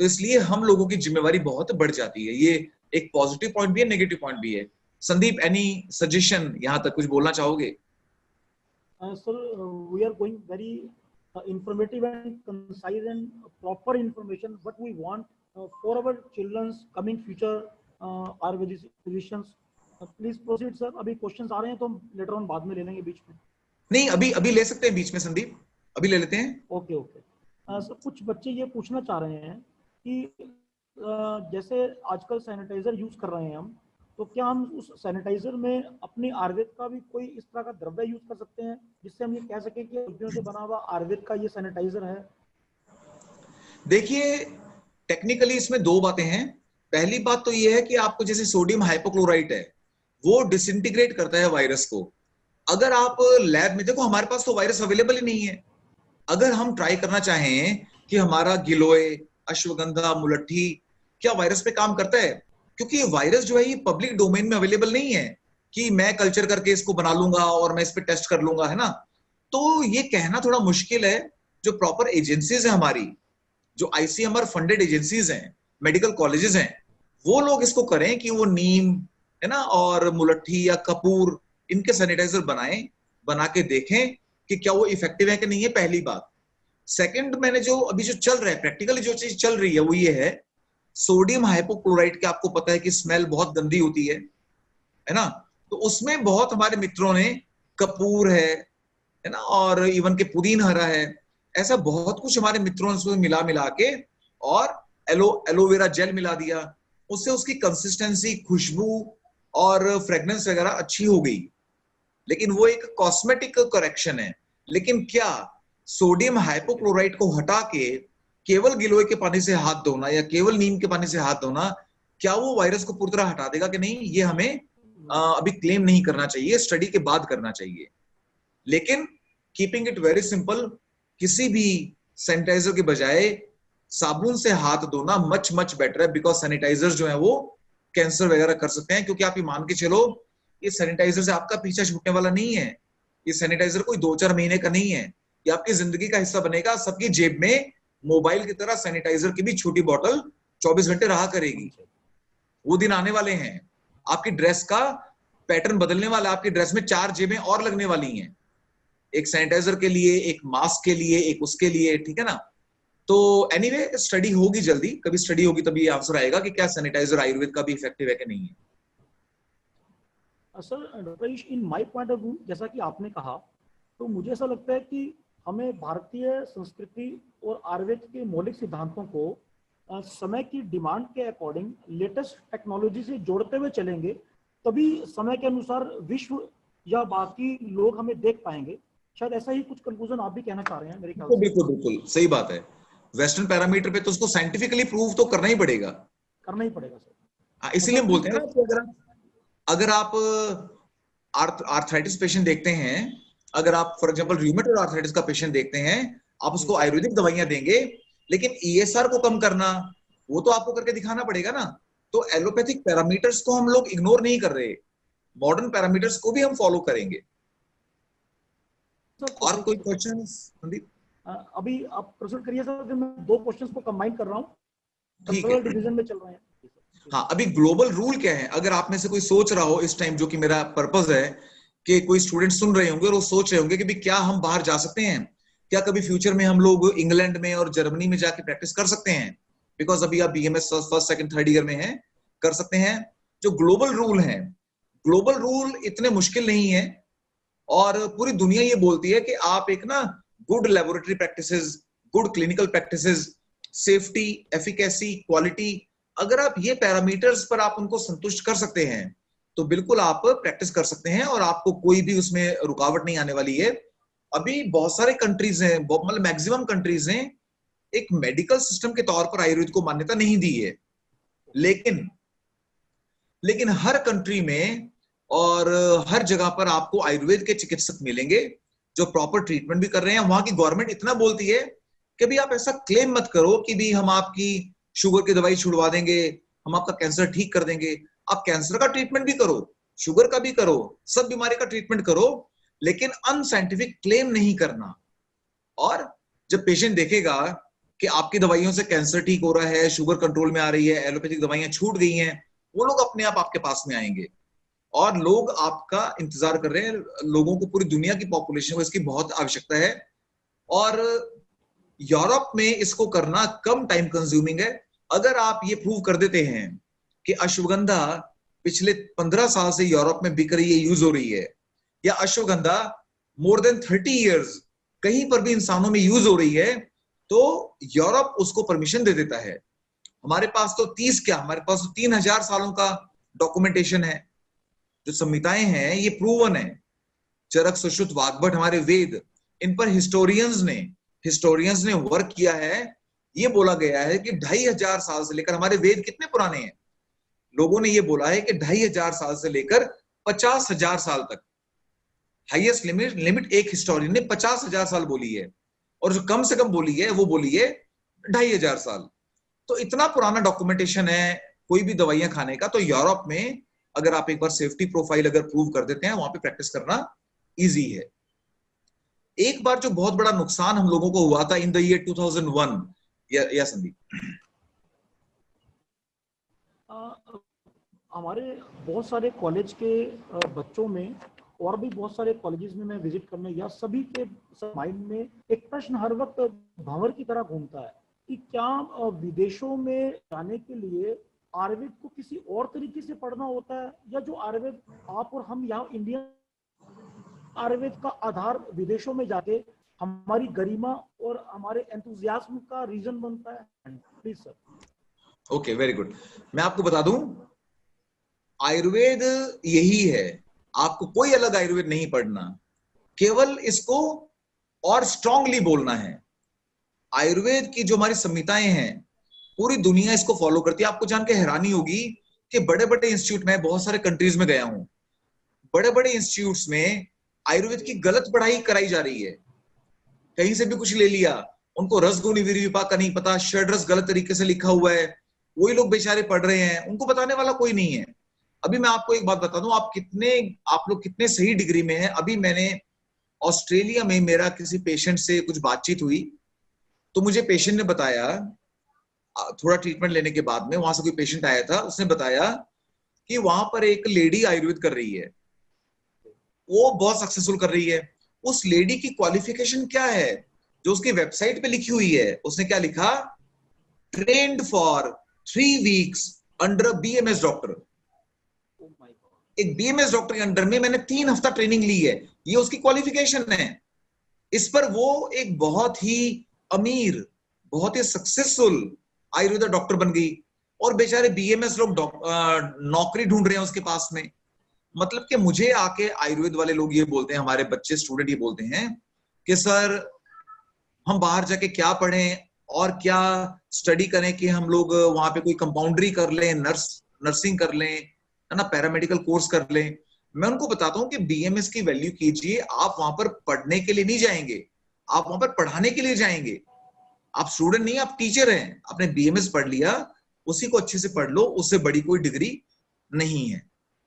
B: तो इसलिए हम लोगों की जिम्मेवारी बहुत बढ़ जाती है। ये एक पॉजिटिव पॉइंट भी है, नेगेटिव पॉइंट भी है। संदीप, एनी सजेशन, यहाँ तक कुछ बोलना चाहोगे?
A: Sir, we are going very informative and concise and proper information. What we want for our children's coming future Ayurvedic physicians. Please proceed, sir. अभी questions आ रहे हैं तो हम later on बाद में ले लेंगे बीच में.
B: नहीं, अभी अभी ले सकते हैं बीच में संदीप, अभी ले लेते हैं.
A: Okay okay. सर कुछ बच्चे ये पूछना चाह रहे हैं कि जैसे आजकल सैनिटाइजर यूज कर रहे हैं हम, तो क्या हम उस सैनिटाइजर में अपने आयुर्वेद का भी कोई इस तरह का द्रव्य यूज कर सकते हैं जिससे हम ये कह सकें कि औषधियों से बना हुआ आयुर्वेद का ये सैनिटाइजर है?
B: देखिए, टेक्निकली इसमें दो बातें हैं. पहली बात तो ये है कि आपको जैसे सोडियम हाइपोक्लोराइट है, वो डिसइंटीग्रेट करता है वायरस को. अगर आप लैब में देखो, हमारे पास तो वायरस अवेलेबल ही नहीं है. अगर हम ट्राई करना चाहें कि हमारा गिलोय, अश्वगंधा, मुलट्ठी क्या वायरस पे काम करता है, क्योंकि ये वायरस जो है ये पब्लिक डोमेन में अवेलेबल नहीं है कि मैं कल्चर करके इसको बना लूंगा और मैं इस पे टेस्ट कर लूंगा, है ना. तो ये कहना थोड़ा मुश्किल है. जो प्रॉपर एजेंसीज है हमारी, जो ICMR फंडेड एजेंसीज हैं, मेडिकल कॉलेजेस हैं, वो लोग इसको करें कि वो नीम, है ना, और मुलट्ठी या कपूर, इनके सैनिटाइजर बनाएं, बना के देखें कि क्या वो इफेक्टिव है कि नहीं है. पहली बात. सेकंड, मैंने जो अभी जो चल रहा है प्रैक्टिकली, जो चीज चल रही है वो ये है, सोडियम हाइपोक्लोराइट के आपको पता है कि स्मेल बहुत गंदी होती है ना. तो उसमें बहुत हमारे मित्रों ने कपूर है ना, और इवन के पुदीन हरा है, ऐसा बहुत कुछ हमारे मित्रों ने उसमें मिला मिला के और एलोवेरा जेल मिला दिया. उससे उसकी कंसिस्टेंसी, खुशबू और फ्रेग्रेंस वगैरह अच्छी हो गई. लेकिन वो एक कॉस्मेटिक करेक्शन है. लेकिन क्या सोडियम हाइपोक्लोराइट को हटा के केवल गिलोय के पानी से हाथ धोना या केवल नीम के पानी से हाथ धोना, क्या वो वायरस को पूरी तरह हटा देगा कि नहीं, ये हमें अभी क्लेम नहीं करना चाहिए, स्टडी के बाद करना चाहिए. लेकिन कीपिंग इट वेरी सिंपल, किसी भी सैनिटाइजर के बजाय साबुन से हाथ धोना मच मच बेटर है, बिकॉज सैनिटाइजर जो है वो कैंसर वगैरह कर सकते हैं. क्योंकि आप ये मान के चलो, ये सैनिटाइजर से आपका पीछा छूटने वाला नहीं है. ये सैनिटाइजर कोई 2-4 महीने का नहीं है, ये आपकी जिंदगी का हिस्सा बनेगा. सबकी जेब में मोबाइल की तरह सैनिटाइजर की भी छोटी बोतल 24 घंटे रहा करेगी. वो दिन आने वाले हैं. आपकी ड्रेस का पैटर्न बदलने वाला है. आपकी ड्रेस में 4 जेबें और लगने वाली हैं, एक सैनिटाइजर के लिए, एक मास्क के लिए, एक उसके लिए, ठीक है ना. तो एनीवे, स्टडी होगी जल्दी, कभी स्टडी होगी तभी आंसर आएगा कि क्या सैनिटाइजर आयुर्वेद का भी इफेक्टिव है कि नहीं है.
A: Sir doctor, in my point of view, जैसा कि आपने कहा, तो मुझे ऐसा लगता है कि हमें भारतीय संस्कृति और आयुर्वेद के मौलिक सिद्धांतों को समय की डिमांड के अकॉर्डिंग लेटेस्ट टेक्नोलॉजी से जोड़ते हुए चलेंगे, तभी समय के अनुसार विश्व या बाकी लोग हमें देख पाएंगे. शायद ऐसा ही कुछ कंक्लूजन आप भी कहना चाह रहे हैं मेरे ख्याल से.
B: बिल्कुल बिल्कुल सही बात है. वेस्टर्न पैरामीटर पे तो उसको साइंटिफिकली प्रूव तो करना ही पड़ेगा.
A: करना ही पड़ेगा सर.
B: इसीलिए हम बोलते हैं ना कि अगर आप आर्थराइटिस पेशेंट देखते हैं, अगर आप फॉर एग्जांपल रूमेटॉइड आर्थराइटिस का पेशेंट देखते हैं, आप उसको आयुर्वेदिक दवाइयां देंगे, लेकिन ESR को कम करना वो तो आपको करके दिखाना पड़ेगा ना. तो एलोपैथिक पैरामीटर्स को हम लोग इग्नोर नहीं कर रहे, मॉडर्न पैरामीटर्स को भी हम फॉलो करेंगे. और कोई क्वेश्चन संदीप?
A: अभी आप प्रोसीड करिए सर, मैं 2 क्वेश्चंस को कंबाइन कर रहा हूं.
B: ठीक है,
A: डिवीजन में चल रहे हैं.
B: हाँ, अभी ग्लोबल रूल क्या है, अगर आप में से कोई सोच रहा हो इस टाइम, जो कि मेरा पर्पस है, कि कोई स्टूडेंट सुन रहे होंगे और वो सोच रहे होंगे कि भी क्या हम बाहर जा सकते हैं, क्या कभी फ्यूचर में हम लोग इंग्लैंड में और जर्मनी में जाके प्रैक्टिस कर सकते हैं, बिकॉज अभी आप BMS first second third year में हैं, कर सकते हैं. जो ग्लोबल रूल है, ग्लोबल रूल इतने मुश्किल नहीं है, और पूरी दुनिया ये बोलती है कि आप एक ना good laboratory practices, good clinical practices, safety, efficacy, quality, अगर आप ये पैरामीटर्स पर आप उनको संतुष्ट कर सकते हैं, तो बिल्कुल आप प्रैक्टिस कर सकते हैं और आपको कोई भी उसमें रुकावट नहीं आने वाली है. अभी बहुत सारे कंट्रीज हैं, मतलब मैक्सिमम कंट्रीज हैं, एक मेडिकल सिस्टम के तौर पर आयुर्वेद को मान्यता नहीं दी है. लेकिन हर कंट्री में और हर जगह पर आपको आयुर्वेद के चिकित्सक मिलेंगे जो प्रॉपर ट्रीटमेंट भी कर रहे हैं. वहां की गवर्नमेंट इतना बोलती है कि भी आप ऐसा क्लेम मत करो कि भी हम आपकी शुगर की दवाई छुड़वा देंगे, हम आपका कैंसर ठीक कर देंगे. आप कैंसर का ट्रीटमेंट भी करो, शुगर का भी करो, सब बीमारी का ट्रीटमेंट करो, लेकिन अनसाइंटिफिक क्लेम नहीं करना. और जब पेशेंट देखेगा कि आपकी दवाइयों से कैंसर ठीक हो रहा है, शुगर कंट्रोल में आ रही है, एलोपैथिक दवाइयां छूट गई हैं, वो लोग अपने आप आपके पास में आएंगे. और लोग आपका इंतजार कर रहे हैं, लोगों को, पूरी दुनिया की पॉपुलेशन को इसकी बहुत आवश्यकता है। और यूरोप में इसको करना कम टाइम कंज्यूमिंग है। अगर आप ये प्रूव कर देते हैं कि अश्वगंधा पिछले 15 साल से यूरोप में बिक रही है, यूज हो रही है, या अश्वगंधा मोर देन 30 इयर्स कहीं पर भी इंसानों में यूज हो रही है, तो यूरोप उसको परमिशन दे देता है। हमारे पास तो 3000 सालों का डॉक्यूमेंटेशन है। जो संहिताएं हैं ये प्रूवन है। चरक, सुश्रुत, वाग्भट, हमारे वेद, इन पर हिस्टोरियंस ने वर्क किया है। ये बोला गया है कि 2500 साल से लेकर, हमारे वेद कितने पुराने हैं, लोगों ने ये बोला है कि 2500 साल से लेकर 50,000 साल तक, हाईएस्ट लिमिट एक हिस्टोरियन ने 50,000 साल बोली है, और जो कम से कम बोली है वो बोली है 2500 साल। तो इतना पुराना डॉक्यूमेंटेशन है कोई भी दवाइयां खाने का। तो यूरोप में अगर आप एक बार सेफ्टी प्रोफाइल अगर प्रूव कर देते हैं, वहां पे प्रैक्टिस करना इजी है। एक बार जो बहुत बड़ा नुकसान हम लोगों को हुआ था इन द ईयर 2001, या संदीप?
A: हमारे बहुत सारे कॉलेज के बच्चों में, और भी बहुत सारे कॉलेजेस में मैं विजिट करने, या सभी के माइंड में एक प्रश्न हर वक्त भंवर की तरह घूमता है कि क्या विदेशों में जाने के लिए आयुर्वेद को किसी और तरीके से पढ़ना होता है, या जो आयुर्वेद आप और हम यहाँ इंडिया आयुर्वेद का आधार विदेशों में जाके हमारी गरिमा और हमारे एंथुजियाज्म का रीजन बनता है? Please sir.
B: Okay, very good. मैं आपको बता दूं, आयुर्वेद यही है, आपको कोई अलग आयुर्वेद नहीं पढ़ना, केवल इसको और स्ट्रांगली बोलना है। आयुर्वेद की जो हमारी संहिताएं हैं, पूरी दुनिया इसको फॉलो करती है। आपको जान के हैरानी होगी कि बड़े बड़े इंस्टीट्यूट में, बहुत सारे कंट्रीज में गया हूं, बड़े बड़े इंस्टीट्यूट्स में आयुर्वेद की गलत पढ़ाई कराई जा रही है। कहीं से भी कुछ ले लिया, उनको रसगुणी विपाक का नहीं पता, षड्रस गलत तरीके से लिखा हुआ है, वही लोग बेचारे पढ़ रहे हैं, उनको बताने वाला कोई नहीं है। अभी मैं आपको एक बात बता दूं, आप लोग कितने सही डिग्री में हैं। अभी मैंने ऑस्ट्रेलिया में, मेरा किसी पेशेंट से कुछ बातचीत हुई, तो मुझे पेशेंट ने बताया, थोड़ा ट्रीटमेंट लेने के बाद में वहां से कोई पेशेंट आया था, उसने बताया कि वहां पर एक लेडी आयुर्वेद कर रही है, वो बहुत सक्सेसफुल कर रही है। उस लेडी की क्वालिफिकेशन क्या है जो उसकी वेबसाइट पे लिखी हुई है? उसने क्या लिखा? Trained for 3 weeks under BMS doctor. एक बीएमएस डॉक्टर के अंडर में मैंने 3 हफ्ता ट्रेनिंग ली है, ये उसकी क्वालिफिकेशन है। इस पर वो एक बहुत ही अमीर, बहुत ही सक्सेसफुल आयुर्वेदा डॉक्टर बन गई, और बेचारे बीएमएस लोग नौकरी ढूंढ रहे हैं उसके पास में। मतलब कि मुझे आके आयुर्वेद वाले लोग ये बोलते हैं, हमारे बच्चे स्टूडेंट ये बोलते हैं कि सर हम बाहर जाके क्या पढ़ें और क्या स्टडी करें कि हम लोग वहां पे कोई कंपाउंडरी कर लें, नर्सिंग कर लें, है ना, पैरामेडिकल कोर्स कर लें। मैं उनको बताता हूं कि बीएमएस की वैल्यू कीजिए, आप वहां पर पढ़ने के लिए नहीं जाएंगे, आप वहां पर पढ़ाने के लिए जाएंगे। आप स्टूडेंट नहीं, आप टीचर हैं। आपने बीएमएस पढ़ लिया, उसी को अच्छे से पढ़ लो, उससे बड़ी कोई डिग्री नहीं है।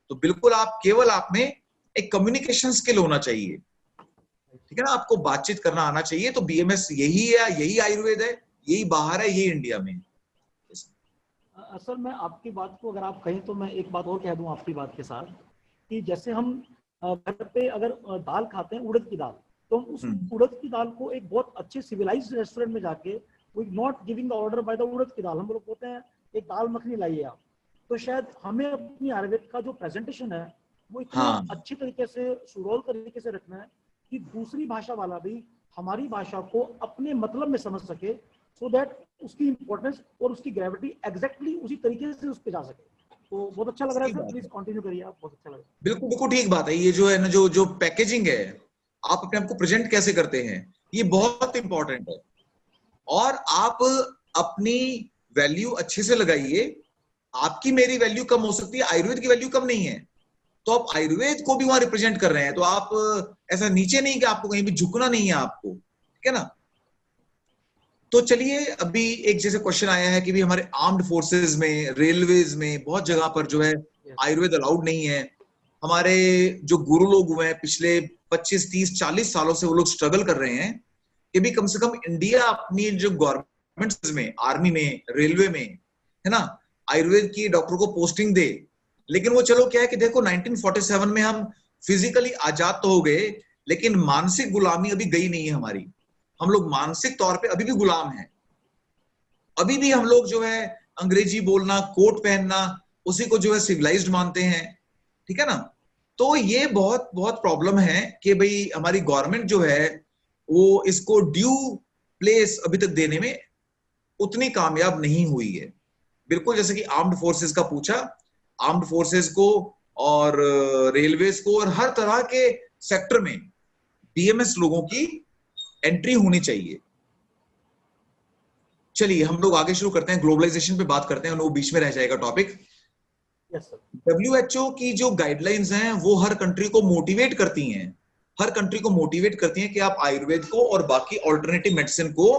B: तो बिल्कुल केवल आप में एक कम्युनिकेशन स्किल होना चाहिए, ठीक है ना, आपको बातचीत करना आना चाहिए। तो बीएमएस यही है, यही आयुर्वेद है, यही बाहर है, यही इंडिया में।
A: सर मैं आपकी बात को अगर आप कहें तो मैं एक बात और कह दूं आपकी बात के साथ, कि जैसे हम घर पे अगर दाल खाते हैं, उड़द की दाल, तो हम उस उड़द की दाल को एक बहुत अच्छे सिविलाइज्ड रेस्टोरेंट में जाके, we not giving the order by the उड़द की दाल, हम लोग बोलते हैं एक दाल मखनी लाइए आप। तो शायद हमें अपनी आयुर्वेद का जो प्रेजेंटेशन है वो इतना अच्छी तरीके से, सुडौल तरीके से रखना है कि दूसरी भाषा वाला भी हमारी भाषा को अपने मतलब में समझ सके, सो दैट उसकी इंपॉर्टेंस और उसकी ग्रेविटी एग्जैक्टली उसी तरीके से उस पर जा सके। तो बहुत अच्छा लग रहा है सर, प्लीज कंटिन्यू करिए आप, बहुत अच्छा लग रहा है।
B: बिल्कुल बिल्कुल ठीक बात है। ये जो है ना, जो पैकेजिंग है, आप अपने आप को प्रेजेंट कैसे करते हैं, ये बहुत इंपॉर्टेंट है। और आप अपनी वैल्यू अच्छे से लगाइए। आपकी मेरी वैल्यू कम हो सकती है, आयुर्वेद की वैल्यू कम नहीं है, तो आप आयुर्वेद को भी वहां रिप्रेजेंट कर रहे हैं। तो आप ऐसा नीचे नहीं कि आपको कहीं भी झुकना नहीं है आपको, ठीक है ना। तो चलिए, अभी एक जैसे क्वेश्चन आया है कि भी हमारे आर्म्ड फोर्सेस में, रेलवेज में बहुत जगह पर जो है आयुर्वेद अलाउड नहीं है। हमारे जो गुरु लोग हुए हैं पिछले 25, 30, 40 सालों से, वो लोग स्ट्रगल कर रहे हैं कि भी कम से कम इंडिया अपनी जो गवर्नमेंट में, आर्मी में, रेलवे में, है ना, आयुर्वेद की डॉक्टर को पोस्टिंग दे। लेकिन वो चलो क्या है कि देखो 1947 में हम फिजिकली आजाद तो हो गए, लेकिन मानसिक गुलामी अभी गई नहीं है हमारी। हम लोग मानसिक तौर पे अभी भी गुलाम हैं। अभी भी हम लोग जो है अंग्रेजी बोलना, कोट पहनना, उसी को जो है सिविलाइज्ड मानते हैं, ठीक है ना। तो ये बहुत बहुत प्रॉब्लम है कि भाई हमारी गवर्नमेंट जो है वो इसको ड्यू प्लेस अभी तक देने में उतनी कामयाब नहीं हुई है। बिल्कुल जैसे कि आर्म्ड फोर्सेस का पूछा, आर्म्ड फोर्सेस को और रेलवेज को और हर तरह के सेक्टर में बीएमएस लोगों की एंट्री होनी चाहिए। चलिए हम लोग आगे शुरू करते हैं, ग्लोबलाइजेशन पे बात करते हैं, वो बीच में रह जाएगा टॉपिक।
A: Yes sir.
B: डब्ल्यूएचओ की जो गाइडलाइंस हैं वो हर कंट्री को मोटिवेट करती हैं, हर कंट्री को मोटिवेट करती हैं कि आप आयुर्वेद को और बाकी ऑल्टरनेटिव मेडिसिन को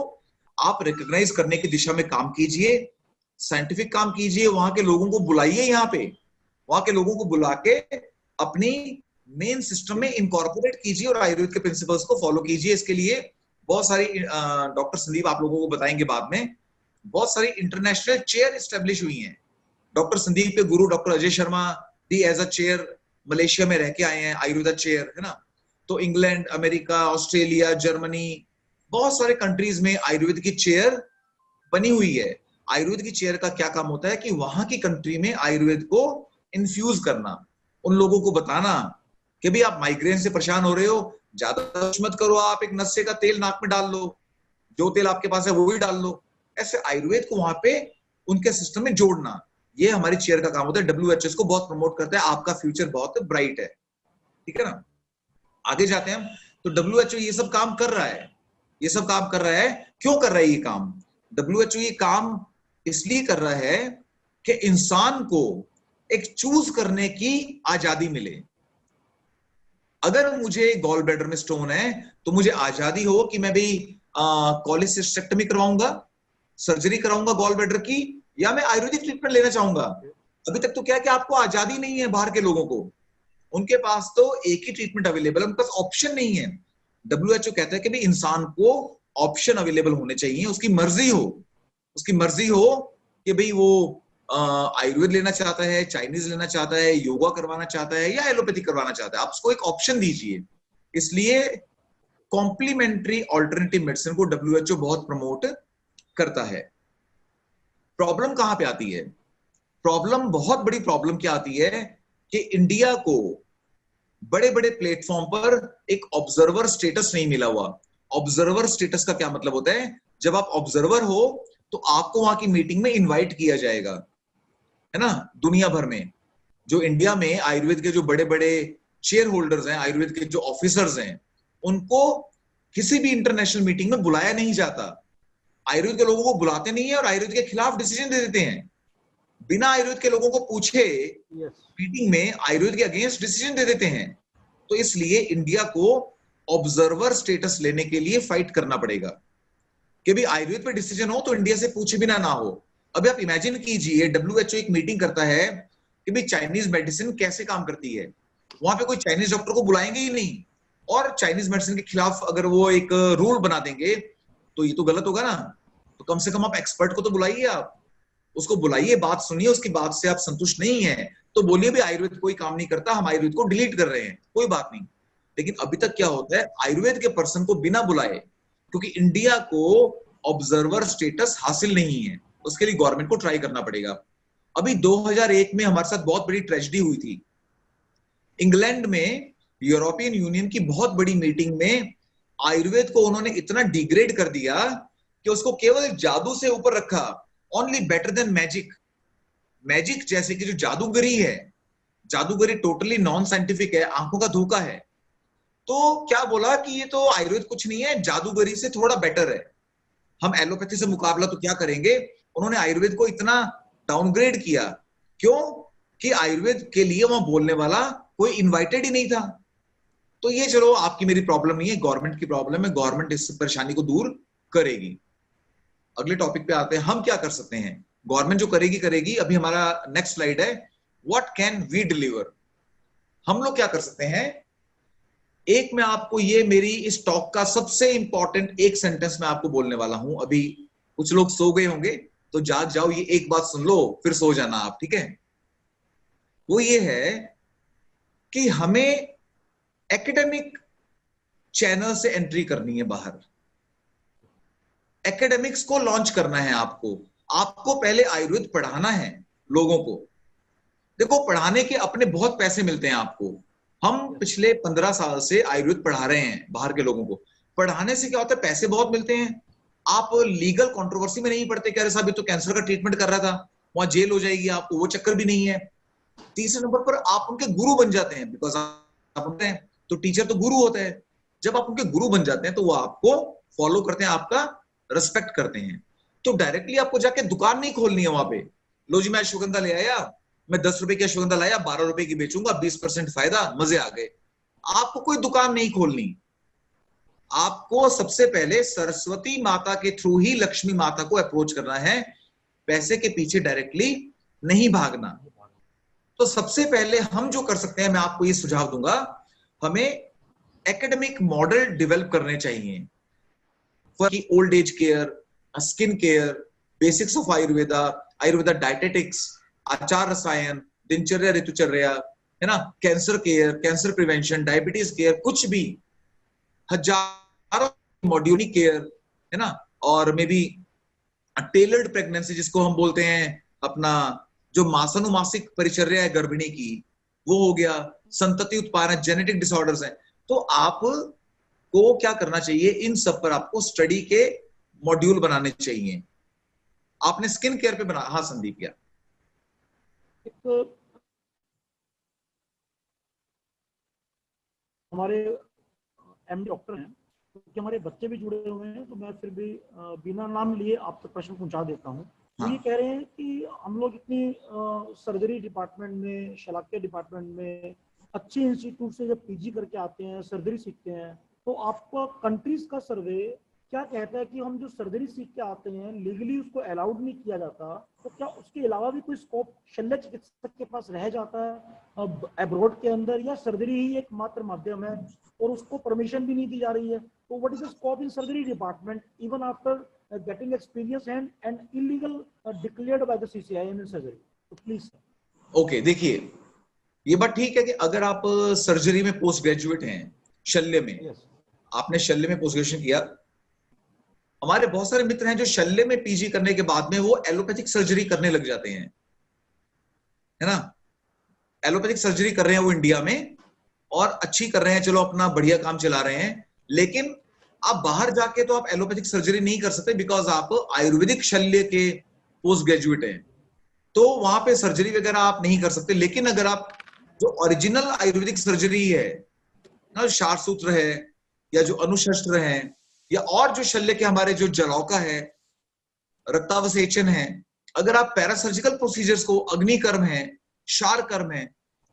B: आप रिकॉग्नाइज करने की दिशा में काम कीजिए, साइंटिफिक काम कीजिए, वहां के लोगों को बुलाइए, यहाँ पे वहां के लोगों को बुला के अपनी मेन सिस्टम में इनकॉर्पोरेट कीजिए और आयुर्वेद के प्रिंसिपल्स को फॉलो कीजिए। इसके लिए बहुत सारी डॉक्टर संदीप आप लोगों को बताएंगे बाद में, बहुत सारी इंटरनेशनल चेयर एस्टेब्लिश हुई हैं। डॉक्टर संदीप के गुरु डॉक्टर अजय शर्मा भी एज अ चेयर मलेशिया में रह के आए हैं, आयुर्वेदा चेयर, है ना। तो इंग्लैंड, अमेरिका, ऑस्ट्रेलिया, जर्मनी, बहुत सारे कंट्रीज में आयुर्वेद की चेयर बनी हुई है। आयुर्वेद की चेयर का क्या काम होता है कि वहां की कंट्री में आयुर्वेद को इन्फ्यूज करना, उन लोगों को बताना कि भाई आप माइग्रेन से परेशान हो रहे हो, ज्यादा मत करो, आप एक नशे का तेल नाक में डाल लो, जो तेल आपके पास है वो ही डाल लो। ऐसे आयुर्वेद को वहां पे उनके सिस्टम में जोड़ना, ये हमारी चेयर का काम होता है। डब्ल्यूएचओ को बहुत प्रमोट करता है, आपका फ्यूचर बहुत ब्राइट है, ठीक है ना। आगे जाते हैं हम। तो डब्ल्यूएचओ ये सब काम कर रहा है, ये सब काम कर रहा है। क्यों कर रहा है ये काम? डब्ल्यूएचओ ये काम इसलिए कर रहा है कि इंसान को एक चूज करने की आजादी मिले। अगर मुझे गॉल ब्लैडर में स्टोन है तो मुझे आजादी हो कि मैं भी कॉलिसिस्टेक्टमी करवाऊंगा, सर्जरी कराऊंगा गॉल ब्लैडर की, या मैं आयुर्वेदिक ट्रीटमेंट लेना चाहूंगा। अभी तक तो क्या है कि आपको आजादी नहीं है, बाहर के लोगों को, उनके पास तो एक ही ट्रीटमेंट अवेलेबल है, उनके पास ऑप्शन नहीं है। डब्ल्यूएचओ कहता है कि भाई इंसान को ऑप्शन अवेलेबल होने चाहिए, उसकी मर्जी हो, उसकी मर्जी हो कि भाई वो आयुर्वेद लेना चाहता है, चाइनीज लेना चाहता है, योगा करवाना चाहता है, या एलोपैथी करवाना चाहता है, आप उसको एक ऑप्शन दीजिए। इसलिए कॉम्प्लीमेंट्री ऑल्टरनेटिव मेडिसिन को डब्ल्यूएचओ बहुत प्रमोट करता है। प्रॉब्लम कहां पे आती है? प्रॉब्लम, बहुत बड़ी प्रॉब्लम क्या आती है कि इंडिया को बड़े बड़े प्लेटफॉर्म पर एक ऑब्जर्वर स्टेटस नहीं मिला हुआ। ऑब्जर्वर स्टेटस का क्या मतलब होता है? जब आप ऑब्जर्वर हो तो आपको वहां की मीटिंग में इनवाइट किया जाएगा, है ना। दुनिया भर में, जो इंडिया में आयुर्वेद के जो बड़े बड़े शेयर होल्डर्स हैं, आयुर्वेद के जो ऑफिसर्स हैं, उनको किसी भी इंटरनेशनल मीटिंग में बुलाया नहीं जाता। आयुर्वेद के लोगों को बुलाते नहीं है और आयुर्वेद के खिलाफ डिसीजन दे देते हैं, बिना आयुर्वेद के लोगों को पूछे मीटिंग में आयुर्वेद के अगेंस्ट डिसीजन दे देते हैं। तो इसलिए इंडिया को ऑब्जर्वर स्टेटस लेने के लिए फाइट करना पड़ेगा कि भी आयुर्वेद पे डिसीजन हो तो इंडिया से पूछे बिना ना हो। अभी आप इमेजिन कीजिए, डब्ल्यूएचओ एक मीटिंग करता है कि भाई चाइनीज मेडिसिन कैसे काम करती है, वहां पे कोई चाइनीज डॉक्टर को बुलाएंगे ही नहीं, और चाइनीज मेडिसिन के खिलाफ अगर वो एक रूल बना देंगे तो ये तो गलत होगा ना। तो कम से कम आप एक्सपर्ट को तो बुलाइए, आप उसको बुलाइए, बात सुनिए, उसकी बात से आप संतुष्ट नहीं है तो बोलिए भी आयुर्वेद कोई काम नहीं करता, हम आयुर्वेद को डिलीट कर रहे हैं, कोई बात नहीं। लेकिन अभी तक क्या होता है, आयुर्वेद के पर्सन को बिना बुलाए, क्योंकि इंडिया को ऑब्जर्वर स्टेटस हासिल नहीं है, उसके लिए गवर्नमेंट को ट्राई करना पड़ेगा। अभी 2001 में हमारे साथ बहुत बड़ी ट्रेजेडी हुई थी। इंग्लैंड में यूरोपियन यूनियन की बहुत बड़ी मीटिंग में आयुर्वेद को उन्होंने इतना डिग्रेड कर दिया कि उसको केवल जादू से ऊपर रखा, only better than magic. Magic जैसे कि जो जादूगरी है, जादूगरी टोटली नॉन साइंटिफिक है, आंखों का धोखा है। तो क्या बोला कि ये तो आयुर्वेद कुछ नहीं है, जादूगरी से थोड़ा बेटर है, हम एलोपैथी से मुकाबला तो क्या करेंगे। उन्होंने आयुर्वेद को इतना डाउनग्रेड किया, क्यों? कि आयुर्वेद के लिए वहां बोलने वाला कोई इनवाइटेड ही नहीं था। तो ये चलो आपकी मेरी प्रॉब्लम नहीं है, गवर्नमेंट की प्रॉब्लम है, गवर्नमेंट इस परेशानी को दूर करेगी। अगले टॉपिक पे आते हैं, हम क्या कर सकते हैं, गवर्नमेंट जो करेगी करेगी। अभी हमारा नेक्स्ट स्लाइड है, व्हाट कैन वी डिलीवर, हम लोग क्या कर सकते हैं। एक मैं आपको ये मेरी इस टॉक का सबसे इंपॉर्टेंट एक सेंटेंस मैं आपको बोलने वाला हूं। अभी कुछ लोग सो गए होंगे तो जाग जाओ, ये एक बात सुन लो फिर सो जाना आप, ठीक है। वो ये है कि हमें एकेडमिक चैनल से एंट्री करनी है बाहर, एकेडमिक्स को लॉन्च करना है आपको। आपको पहले आयुर्वेद पढ़ाना है लोगों को। देखो, पढ़ाने के अपने बहुत पैसे मिलते हैं आपको। हम पिछले 15 साल से आयुर्वेद पढ़ा रहे हैं बाहर के लोगों को। पढ़ाने से क्या होता है, पैसे बहुत मिलते हैं। आप लीगल कंट्रोवर्सी में नहीं पड़ते कि अरे साहब ये तो कैंसर का ट्रीटमेंट कर रहा था, वहां जेल हो जाएगी आपको, वो चक्कर भी नहीं है। तीसरे नंबर पर आप उनके गुरु बन जाते हैं, बिकॉज आप हैं तो टीचर तो गुरु होता है। जब आप उनके गुरु बन जाते हैं तो वो आपको फॉलो करते हैं, आपका रिस्पेक्ट करते हैं। तो डायरेक्टली आपको जाके दुकान नहीं खोलनी है वहां पे, लो जी मैं अश्वगंधा ले आया, मैं 10 रुपए की अश्वगंधा लाया, 12 रुपए की बेचूंगा, 20% फायदा, मजे आ गए। आपको कोई दुकान नहीं खोलनी। आपको सबसे पहले सरस्वती माता के थ्रू ही लक्ष्मी माता को अप्रोच करना है, पैसे के पीछे डायरेक्टली नहीं भागना। तो सबसे पहले हम जो कर सकते हैं, मैं आपको ये सुझाव दूंगा, हमें एकेडमिक मॉडल डेवलप करने चाहिए for old age care, skin care, basics of Ayurveda, Ayurveda dietetics, आचार रसायन, दिनचर्या ऋतुचर्या, है ना, cancer care, cancer prevention, diabetes care, कुछ भी हजारों मॉड्यूल केयर, है ना, और मे बी टेलर्ड प्रेगनेंसी जिसको हम बोलते हैं, अपना जो मासानुमासिक परिचर्या है गर्भिणी की, वो हो गया, संतति उत्पादन, जेनेटिक डिसऑर्डर्स हैं। तो आप को क्या करना चाहिए, इन सब पर आपको स्टडी के मॉड्यूल बनाने चाहिए। आपने स्किन केयर पे बना, हाँ संदीप क्या
A: एक हमारे एमडी डॉक्टर हैं, क्योंकि हमारे बच्चे भी जुड़े हुए हैं, तो मैं फिर भी बिना नाम लिए आप तक प्रश्न पहुंचा देता हूं। तो ये कह रहे हैं कि हम लोग इतनी सर्जरी डिपार्टमेंट में, शलाक्य डिपार्टमेंट में अच्छे इंस्टीट्यूट से जब पीजी करके आते हैं, सर्जरी सीखते हैं, तो आपका कंट्रीज का सर्वे क्या कहता है कि हम जो सर्जरी सीख के आते हैं लीगली उसको अलाउड नहीं किया जाता, तो क्या उसके अलावा भी कोई स्कोप शल्य चिकित्सक के पास रह जाता है अब्रॉड के अंदर, या सर्जरी ही एकमात्र माध्यम है और उसको परमिशन भी नहीं दी जा रही है? तो what is the scope in surgery department even after getting experience and illegal declared by the CCI in surgery? तो प्लीज।
B: ओके, देखिए ये बात ठीक है कि अगर आप सर्जरी में पोस्ट ग्रेजुएट हैं, शल्य में, आपने शल्य में पोस्ट ग्रेजुएशन किया, हमारे बहुत सारे मित्र हैं जो शल्य में पीजी करने के बाद में वो एलोपैथिक सर्जरी करने लग जाते हैं, है ना, एलोपैथिक सर्जरी कर रहे हैं वो इंडिया में और अच्छी कर रहे हैं, चलो अपना बढ़िया काम चला रहे हैं। लेकिन आप बाहर जाके तो आप एलोपैथिक सर्जरी नहीं कर सकते, बिकॉज आप आयुर्वेदिक शल्य के पोस्ट ग्रेजुएट हैं, तो वहां पे सर्जरी वगैरह आप नहीं कर सकते। लेकिन अगर आप जो ओरिजिनल आयुर्वेदिक सर्जरी है ना, शार सूत्र है या जो अनुशस्त्र है या और जो शल्य के हमारे जो जलौका है, रक्तावसेचन है, अगर आप पैरासर्जिकल प्रोसीजर्स को, अग्निकर्म है, शार कर्म है,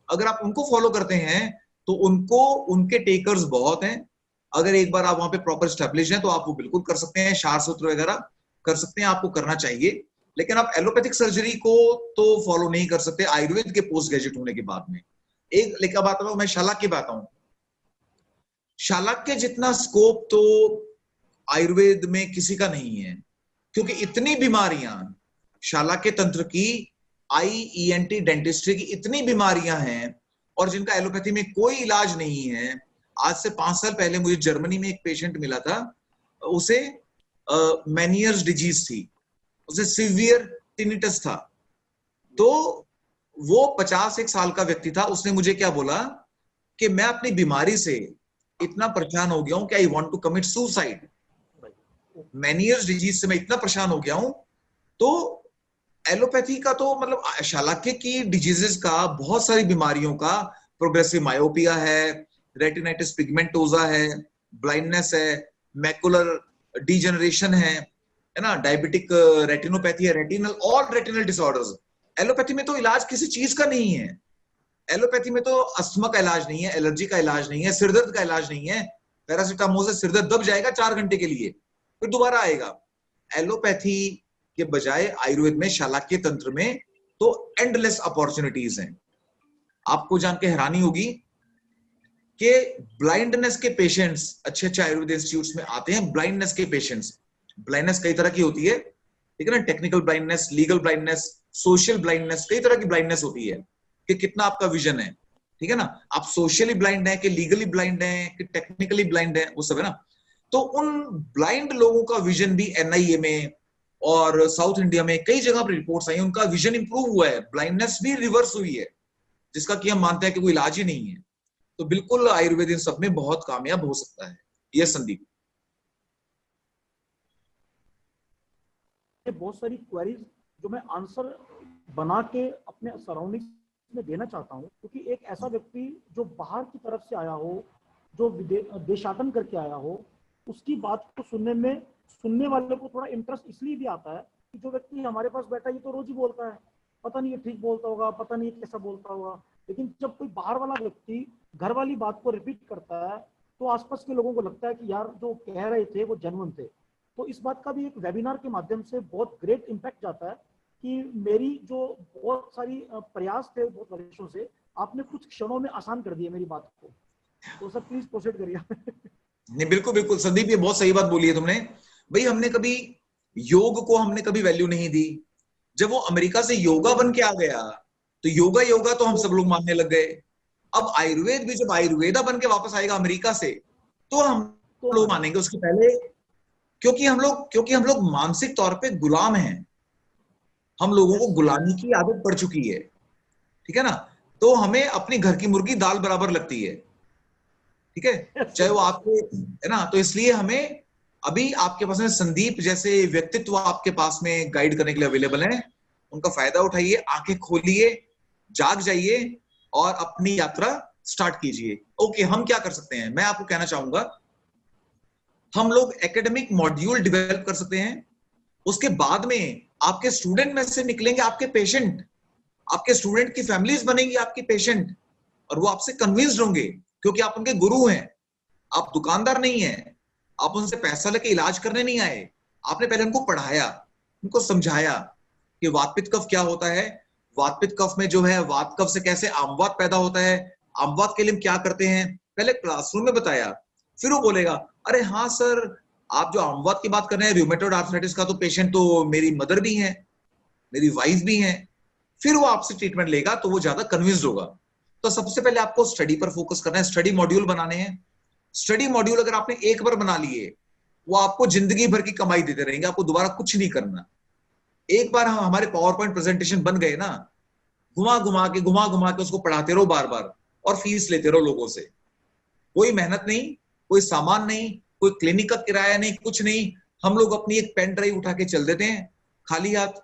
B: अगर आप उनको फॉलो करते हैं तो उनको, उनके टेकर्स बहुत हैं। अगर एक बार आप वहां पे प्रॉपर स्टैब्लिश हैं तो आप वो बिल्कुल कर सकते हैं, शार सूत्र वगैरह कर सकते हैं, आपको करना चाहिए। लेकिन आप एलोपैथिक सर्जरी को तो फॉलो नहीं कर सकते आयुर्वेद के पोस्ट ग्रेजुएट होने के बाद में। एक लेकर बात हूं, मैं शालाक्य की बात हूं, शालाक्य जितना स्कोप तो आयुर्वेद में किसी का नहीं है, क्योंकि इतनी बीमारियां शालाक्य तंत्र की, IENT डेंटिस्ट्री की इतनी बीमारियां हैं और जिनका एलोपैथी में कोई इलाज नहीं है। आज से 5 साल पहले मुझे जर्मनी में एक पेशेंट मिला था, उसे मैनियर्स डिजीज थी, उसे सीवियर टिनिटस था। तो वो 51 साल का व्यक्ति था, उसने मुझे क्या बोला कि मैं अपनी बीमारी से इतना परेशान हो गया हूं कि I want to commit suicide, Meniere's disease से मैं इतना परेशान हो गया हूं। तो एलोपैथी का तो मतलब शालाक्य की डिजीजेस का, बहुत सारी बीमारियों का, प्रोग्रेसिव मायोपिया है, रेटिनाइटिस पिगमेंटोजा है, ब्लाइंडनेस है, मैकुलर डीजनरेशन है ना, डायबिटिक रेटिनोपैथी है, retinal, all retinal disorders. Allopathy में तो इलाज किसी चीज का नहीं है। एलोपैथी में तो अस्थमा का इलाज नहीं है, एलर्जी का इलाज नहीं है, सिरदर्द का इलाज नहीं है। पैरासिटामोल से सिरदर्द दब जाएगा 4 घंटे के लिए, फिर दोबारा आएगा। एलोपैथी के बजाय आयुर्वेद में, शालाक्य तंत्र में तो एंडलेस अपॉर्चुनिटीज हैं। आपको जान के हैरानी होगी कि ब्लाइंडनेस के पेशेंट्स अच्छे अच्छे आयुर्वेद इंस्टीट्यूट्स में आते हैं। ब्लाइंडनेस के पेशेंट्स, ब्लाइंडनेस कई तरह की होती है, ठीक है ना, technical blindness, legal blindness, social blindness, कई तरह की ब्लाइंडनेस होती है। कि कितना आपका विजन है, ठीक है ना, आप सोशली ब्लाइंड है कि लीगली ब्लाइंड है कि टेक्निकली ब्लाइंड है, वो सब है ना। तो उन ब्लाइंड लोगों का विजन भी एनआईए में और साउथ इंडिया में कई जगह पर रिपोर्ट्स आई, उनका विजन इंप्रूव हुआ है, ब्लाइंडनेस भी रिवर्स हुई है, जिसका कि हम मानते हैं कि कोई इलाज ही नहीं है। तो बिल्कुल आयुर्वेद इन सब में बहुत कामयाब हो सकता है। ये संदीप।
A: बहुत सारी क्वेरीज जो मैं आंसर बना के अपने सराउंडिंग्स में देना चाहता हूँ, क्योंकि एक ऐसा व्यक्ति जो बाहर की तरफ से आया हो, जो देशाटन करके आया हो, उसकी बात को सुनने वाले को थोड़ा इंटरेस्ट इसलिए भी आता है कि जो व्यक्ति हमारे पास बैठा है ये तो रोज ही बोलता है, पता नहीं ये ठीक बोलता होगा, पता नहीं ये कैसा बोलता होगा। लेकिन जब कोई बाहर वाला व्यक्ति घर वाली बात को रिपीट करता है तो आसपास के लोगों को लगता है कि यार जो कह रहे थे वो जेन्युइन थे। तो इस बात का भी एक वेबिनार के माध्यम से बहुत ग्रेट इम्पैक्ट जाता है कि मेरी जो बहुत सारी प्रयास थे बहुत वर्षों से, आपने कुछ क्षणों में आसान कर दिया मेरी बात को। तो सर प्लीज प्रोसीड करिए।
B: नहीं, बिल्कुल बिल्कुल संदीप, ये बहुत सही बात बोली है तुमने। भाई हमने कभी योग को हमने कभी वैल्यू नहीं दी। जब वो अमेरिका से योगा बन के आ गया तो योगा योगा तो हम सब लोग मानने लग गए। अब आयुर्वेद भी जब आयुर्वेदा बन के वापस आएगा अमेरिका से तो हम लोग मानेंगे। उसके पहले क्योंकि हम लोग मानसिक तौर पे गुलाम हैं, हम लोगों को गुलामी की आदत पड़ चुकी है, ठीक है ना। तो हमें अपनी घर की मुर्गी दाल बराबर लगती है, ठीक है, चाहे वो आपके है ना। तो इसलिए हमें अभी आपके पास में संदीप जैसे व्यक्तित्व आपके पास में गाइड करने के लिए अवेलेबल है, उनका फायदा उठाइए, आंखें खोलिए, जाग जाइए और अपनी यात्रा स्टार्ट कीजिए। ओके, हम क्या कर सकते हैं, मैं आपको कहना चाहूंगा, हम लोग एकेडमिक मॉड्यूल डेवलप कर सकते हैं। उसके बाद में आपके स्टूडेंट में से निकलेंगे आपके पेशेंट, आपके स्टूडेंट की फैमिलीज बनेंगी आपकी पेशेंट, और वो आपसे कन्विंस्ड होंगे क्योंकि आप उनके गुरु हैं। आप दुकानदार नहीं हैं, आप उनसे पैसा लेके इलाज करने नहीं आए, आपने पहले उनको पढ़ाया, उनको समझाया कि वातपित्त कफ क्या होता है, वातपित्त कफ में जो है वात कफ से कैसे आमवात पैदा होता है, आमवात के लिए हम क्या करते हैं, पहले क्लासरूम में बताया। फिर वो बोलेगा अरे हाँ सर, आप जो आमवात की बात कर रहे हैं, रूमेटॉइड आर्थराइटिस का तो पेशेंट तो मेरी मदर भी है, मेरी वाइफ भी है। फिर वो आपसे ट्रीटमेंट लेगा तो वो ज्यादा कन्विंस्ड होगा। तो सबसे पहले आपको स्टडी पर फोकस करना है, स्टडी मॉड्यूल बनाने हैं। स्टडी मॉड्यूल अगर आपने एक बार बना लिए, वो आपको जिंदगी भर की कमाई देते रहेंगे, आपको दोबारा कुछ नहीं करना। एक बार हम हमारे पावर पॉइंट प्रेजेंटेशन बन गए ना, घुमा घुमा के उसको पढ़ाते रहो बार बार, और फीस लेते रहो लोगों से। कोई मेहनत नहीं, कोई सामान नहीं, कोई क्लिनिक का किराया नहीं, कुछ नहीं। हम लोग अपनी एक पेन ड्राइव उठा के चल देते हैं, खाली हाथ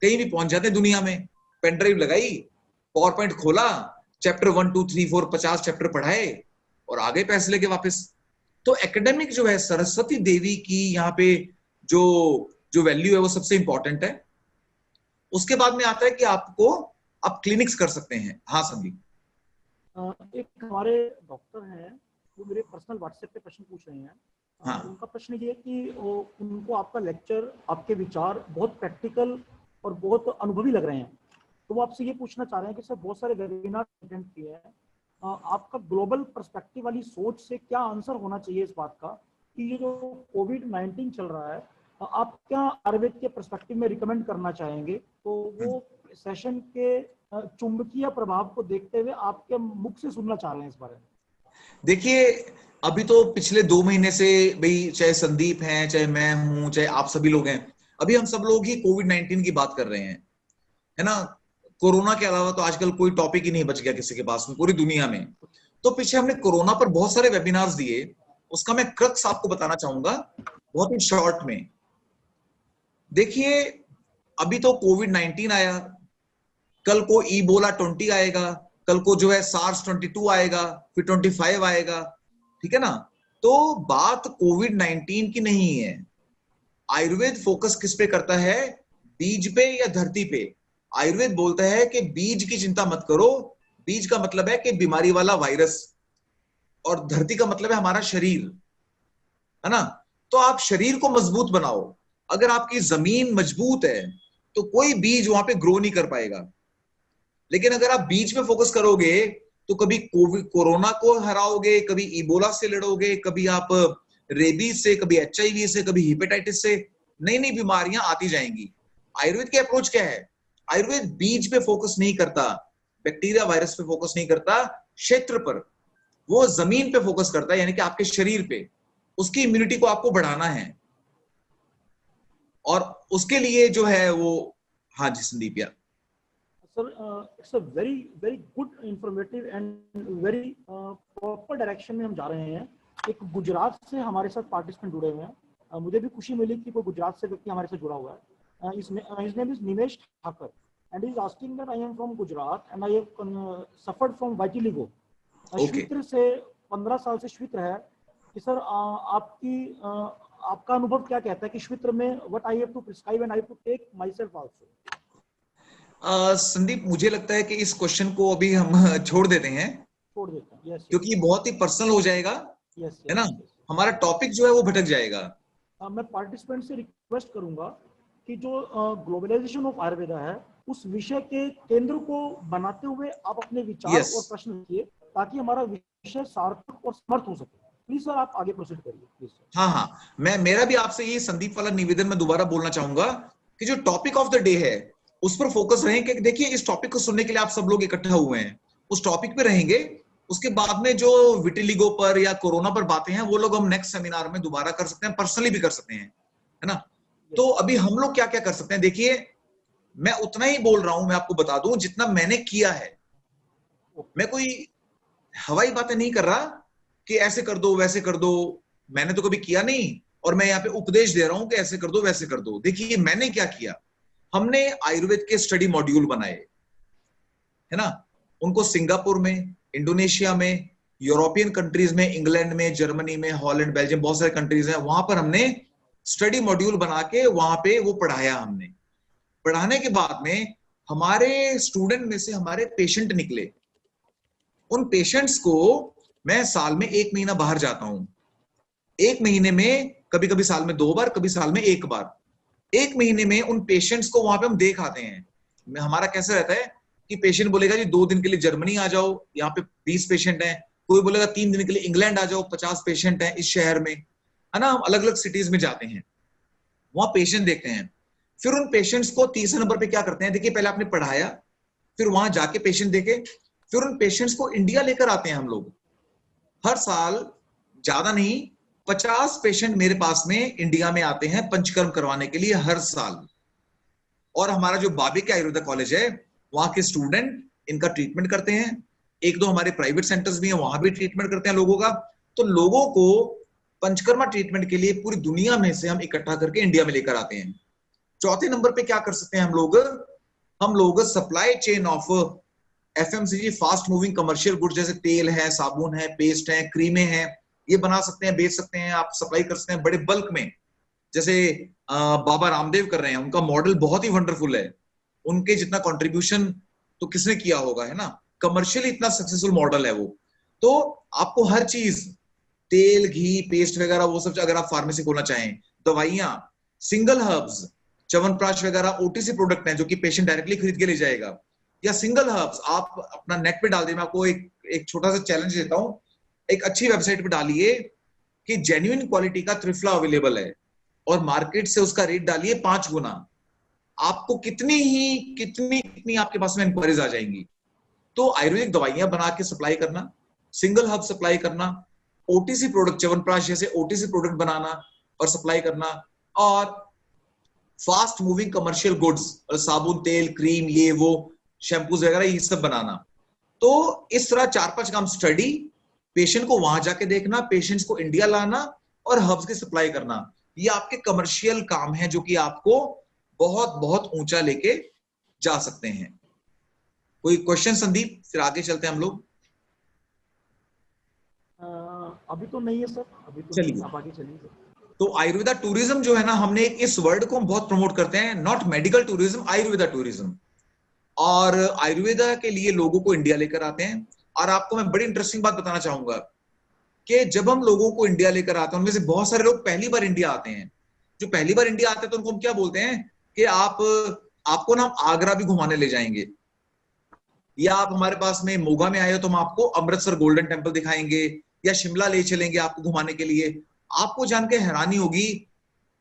B: कहीं भी पहुंच जाते हैं दुनिया में। पेन ड्राइव लगाई, पावर पॉइंट खोला, चैप्टर 1 2 3 4 50 चैप्टर पढ़ाए और आगे पैसे लेके वापस। तो एकेडमिक जो है, सरस्वती देवी की यहाँ पे जो जो वैल्यू है वो सबसे इंपॉर्टेंट है। उसके बाद में आता है कि आप क्लिनिक्स कर सकते हैं। हाँ संदीप।
A: एक हमारे डॉक्टर हैं, वो मेरे पर्सनल व्हाट्सएप पे प्रश्न पूछ रहे हैं।
B: हाँ।
A: उनका प्रश्न ये है कि उनको आपका लेक्चर, आपके विचार बहुत प्रैक्टिकल और बहुत अनुभवी लग रहे हैं। तो वो आपसे ये पूछना चाह रहे हैं कि सर बहुत सारे वेबिनार अटेंड किए हैं, आपका ग्लोबल पर्सपेक्टिव वाली सोच से क्या आंसर होना चाहिए इस बात का कि ये जो कोविड-19 चल रहा है, आप क्या आयुर्वेद के पर्सपेक्टिव में रिकमेंड करना चाहेंगे? तो वो सेशन के चुंबकीय प्रभाव को देखते हुए आपके मुख से सुनना चाह रहे हैं इस बारे में।
B: देखिए, अभी तो पिछले 2 महीने से भाई, चाहे संदीप हैं, चाहे मैं हूं, चाहे आप सभी लोग हैं, अभी हम सब लोग ही कोविड-19 की बात कर रहे हैं, है ना। कोरोना के अलावा तो आजकल कोई टॉपिक ही नहीं बच गया किसी के पास में पूरी दुनिया में। तो पीछे हमने कोरोना पर बहुत सारे वेबिनार्स दिए, उसका मैं क्रक्स आपको बताना चाहूंगा बहुत ही शॉर्ट में। देखिए, अभी तो कोविड-19 आया, कल को इबोला 20 आएगा, कल को जो है सार्स 22 आएगा, फिर 25 आएगा, ठीक है ना। तो बात कोविड-19 की नहीं है। आयुर्वेद फोकस किस पे करता है, बीज पे या धरती पे। आयुर्वेद बोलता है कि बीज की चिंता मत करो। बीज का मतलब है कि बीमारी वाला वायरस, और धरती का मतलब है हमारा शरीर, है ना। तो आप शरीर को मजबूत बनाओ। अगर आपकी जमीन मजबूत है तो कोई बीज वहां पे ग्रो नहीं कर पाएगा। लेकिन अगर आप बीज पे फोकस करोगे तो कभी कोरोना को हराओगे, कभी इबोला से लड़ोगे, कभी आप रेबीज से, कभी HIV से, कभी हेपेटाइटिस से, नई नई बीमारियां आती जाएंगी। आयुर्वेद की अप्रोच क्या है, आयुर्वेद बीज पे फोकस नहीं करता, बैक्टीरिया वायरस पे फोकस नहीं करता, क्षेत्र पर, वो जमीन पे फोकस करता है, यानी कि आपके शरीर पे उसकी इम्यूनिटी को आपको बढ़ाना है। और उसके लिए जो है वो, हाँ जी संदीप या
A: sir, it's a very very good informative and very proper direction में हम जा रहे हैं। एक गुजरात से हमारे साथ पार्टिसिपेंट जुड़े हुए हैं। मुझे भी खुशी मिली कि कोई गुजरात से व्यक्ति हमारे साथ जुड़ा हुआ है। His name is Nimesh Thakar and is asking that I am from Gujarat and I have suffered from vitiligo. श्वित्र से 15 साल से श्वित्र है कि सर आपका अनुभव क्या कहता है कि श्वित्र में what I have to prescribe and I have to take myself also.
B: Sandeep, मुझे लगता है कि इस क्वेश्चन को अभी हम छोड़ देते हैं,
A: yes,
B: क्योंकि बहुत ही पर्सनल हो जाएगा। है ना, हमारा टॉपिक जो है वो भटक जाएगा।
A: मैं पार्टिसिपेंट से रिक्वेस्ट करूंगा कि जो ग्लोबलाइजेशन ऑफ आयुर्वेदा है उस विषय के केंद्र को बनाते हुए आप अपने विचार और प्रश्न रखिए, ताकि हमारा विषय सार्थक और समर्थ हो सके। प्लीज सर, आप आगे प्रोसीड करिए प्लीज।
B: हाँ, मेरा भी आपसे ये संदीप वाला निवेदन मैं दोबारा बोलना चाहूंगा कि जो टॉपिक ऑफ द डे है उस पर फोकस रहें। कि देखिए, इस टॉपिक को सुनने के लिए आप सब लोग इकट्ठा हुए हैं, उस टॉपिक पे रहेंगे। उसके बाद में जो विटिलिगो पर या कोरोना पर बातें हैं वो लोग हम नेक्स्ट सेमिनार में दोबारा कर सकते हैं, पर्सनली भी कर सकते हैं, है ना। तो अभी हम लोग क्या क्या कर सकते हैं, देखिए मैं उतना ही बोल रहा हूं, मैं आपको बता दूं जितना मैंने किया है। मैं कोई हवाई बातें नहीं कर रहा कि ऐसे कर दो वैसे कर दो, मैंने तो कभी किया नहीं, और मैं यहाँ पे उपदेश दे रहा हूं कि ऐसे कर दो वैसे कर दो। देखिए मैंने क्या किया, हमने आयुर्वेद के स्टडी मॉड्यूल बनाए, है ना। उनको सिंगापुर में, इंडोनेशिया में, यूरोपियन कंट्रीज में, इंग्लैंड में, जर्मनी में, हॉलैंड, बेल्जियम, बहुत सारे कंट्रीज हैं, वहां पर हमने स्टडी मॉड्यूल बना के वहां पे वो पढ़ाया। हमने पढ़ाने के बाद में हमारे स्टूडेंट में से हमारे पेशेंट निकले। उन पेशेंट्स को मैं साल में 1 महीना बाहर जाता हूं, 1 महीने में, कभी कभी साल में 2 बार, कभी साल में 1 बार। 1 महीने में उन पेशेंट्स को वहां पे हम देख आते हैं। हमारा कैसे रहता है कि पेशेंट बोलेगा जी 2 दिन के लिए जर्मनी आ जाओ, यहाँ पे 20 पेशेंट हैं। कोई बोलेगा 3 दिन के लिए इंग्लैंड आ जाओ, 50 पेशेंट हैं इस शहर में, है ना। हम अलग अलग सिटीज में जाते हैं, वहां पेशेंट देखते हैं। फिर उन पेशेंट्स को तीसरे नंबर पे क्या करते हैं, देखिए पहले आपने पढ़ाया, फिर वहां जाके पेशेंट देखे, फिर उन पेशेंट्स को इंडिया लेकर आते हैं हम लोग। हर साल ज्यादा नहीं, 50 पेशेंट मेरे पास में इंडिया में आते हैं पंचकर्म करवाने के लिए हर साल। और हमारा जो बाबिक आयुर्वेदा कॉलेज है, वहां के स्टूडेंट इनका ट्रीटमेंट करते हैं। 1-2 हमारे प्राइवेट सेंटर्स भी हैं, वहां भी ट्रीटमेंट करते हैं लोगों का। तो लोगों को पंचकर्मा ट्रीटमेंट के लिए पूरी दुनिया में से हम इकट्ठा करके इंडिया में लेकर आते हैं। चौथे नंबर पे क्या कर सकते हैं हम लोग supply chain of FMCG, fast moving commercial goods, जैसे तेल है, साबुन है, पेस्ट है, क्रीमें हैं, ये बना सकते हैं, बेच सकते हैं, आप सप्लाई कर सकते हैं बड़े बल्क में। जैसे बाबा रामदेव कर रहे हैं, उनका मॉडल बहुत ही वंडरफुल है। उनके जितना कंट्रीब्यूशन तो किसने किया होगा, है ना। कमर्शियली इतना सक्सेसफुल मॉडल है वो। तो आपको हर चीज, तेल, घी, पेस्ट वगैरह, वो सब अगर आप फार्मेसी खोलना चाहें, दवाइयां, सिंगल हर्ब्स, च्यवनप्राश वगैरह ओटीसी प्रोडक्ट हैं जो कि पेशेंट डायरेक्टली खरीद के ले जाएगा, या सिंगल हर्ब्स आप अपना नेट पे डाल दिए। मैं आपको एक छोटा सा चैलेंज देता हूं, एक अच्छी वेबसाइट पे डालिए कि जेन्युइन क्वालिटी का त्रिफला अवेलेबल है, और मार्केट से उसका रेट डालिए 5 गुना। आपको कितनी आपके पास में इंक्वायरीज आ जाएंगी। तो आयुर्वेदिक दवाइयां बना के सप्लाई करना, सिंगल हब सप्लाई करना, ओटीसी प्रोडक्ट, च्यवनप्राश जैसे ओटीसी प्रोडक्ट बनाना और सप्लाई करना, और फास्ट मूविंग कमर्शियल गुड्स, साबुन, तेल, क्रीम, ये वो शैम्पूज वगैरह, ये सब बनाना। तो इस तरह 4-5 काम, स्टडी, पेशेंट को वहां जाके देखना, पेशेंट्स को इंडिया लाना, और हब्स की सप्लाई करना। ये आपके कमर्शियल काम है जो कि आपको बहुत बहुत ऊंचा लेके जा सकते हैं। कोई क्वेश्चन संदीप, फिर आगे चलते हैं हम लोग।
A: अभी तो नहीं है सर, अभी तो
B: चलिए,
A: नहीं, आप आगे चलिए सर।
B: तो आयुर्वेदा टूरिज्म जो है ना, हमने इस वर्ड को हम बहुत प्रमोट करते हैं, not medical tourism, Ayurveda tourism. और आयुर्वेदा के लिए लोगों को इंडिया लेकर आते हैं। और आपको मैं बड़ी इंटरेस्टिंग बात बताना चाहूंगा कि जब हम लोगों को इंडिया लेकर आते हैं, उनमें से बहुत सारे लोग पहली बार इंडिया आते हैं। जो पहली बार इंडिया आते हैं तो उनको हम क्या बोलते हैं कि आपको ना हम आगरा भी घुमाने ले जाएंगे, या आप हमारे पास में मोगा में आए हो तो हम आपको अमृतसर गोल्डन टेम्पल दिखाएंगे, या शिमला ले चलेंगे आपको घुमाने के लिए। आपको जान के हैरानी होगी,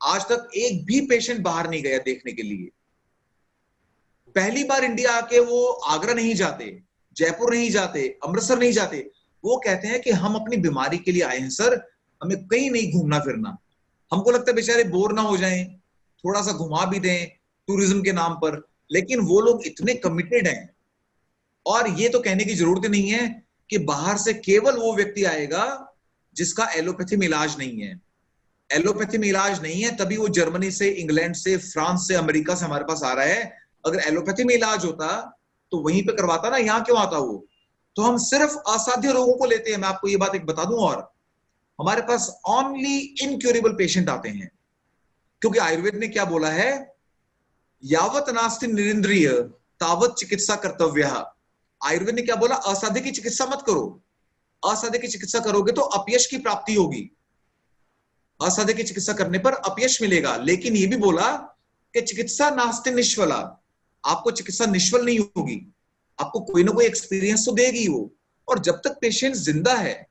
B: आज तक एक भी पेशेंट बाहर नहीं गया देखने के लिए। पहली बार इंडिया आके वो आगरा नहीं जाते, जयपुर नहीं जाते, अमृतसर नहीं जाते, वो कहते हैं कि हम अपनी बीमारी के लिए आए हैं सर, हमें कहीं नहीं घूमना फिरना। हमको लगता है बेचारे बोर ना हो जाएं, थोड़ा सा घुमा भी दें टूरिज्म के नाम पर, लेकिन वो लोग इतने कमिटेड हैं। और ये तो कहने की जरूरत ही नहीं है कि बाहर से केवल वो व्यक्ति आएगा जिसका एलोपैथी में इलाज नहीं है। एलोपैथी में इलाज नहीं है तभी वो जर्मनी से, इंग्लैंड से, फ्रांस से, अमेरिका से हमारे पास आ रहा है। अगर एलोपैथी में इलाज होता तो वहीं पे करवाता ना, यहाँ क्यों आता वो? तो हम सिर्फ असाध्य रोगों को लेते हैं। मैं आपको ये बात एक बता दूं, और हमारे पास ओनली इनक्यूरेबल पेशेंट आते हैं, क्योंकि आयुर्वेद ने क्या बोला है, यावत नास्ति निरिंद्रिय तावत चिकित्सा कर्तव्य। आयुर्वेद ने क्या बोला, असाध्य की चिकित्सा मत करो। असाध्य की चिकित्सा करोगे तो अपयश की प्राप्ति होगी, असाध्य की चिकित्सा करने पर अपयश मिलेगा। लेकिन ये भी बोला कि चिकित्सा नास्ति निष्फला, आपको चिकित्सा निष्फल नहीं होगी, आपको कोई ना कोई एक्सपीरियंस तो देगी वो। और जब तक पेशेंट जिंदा है,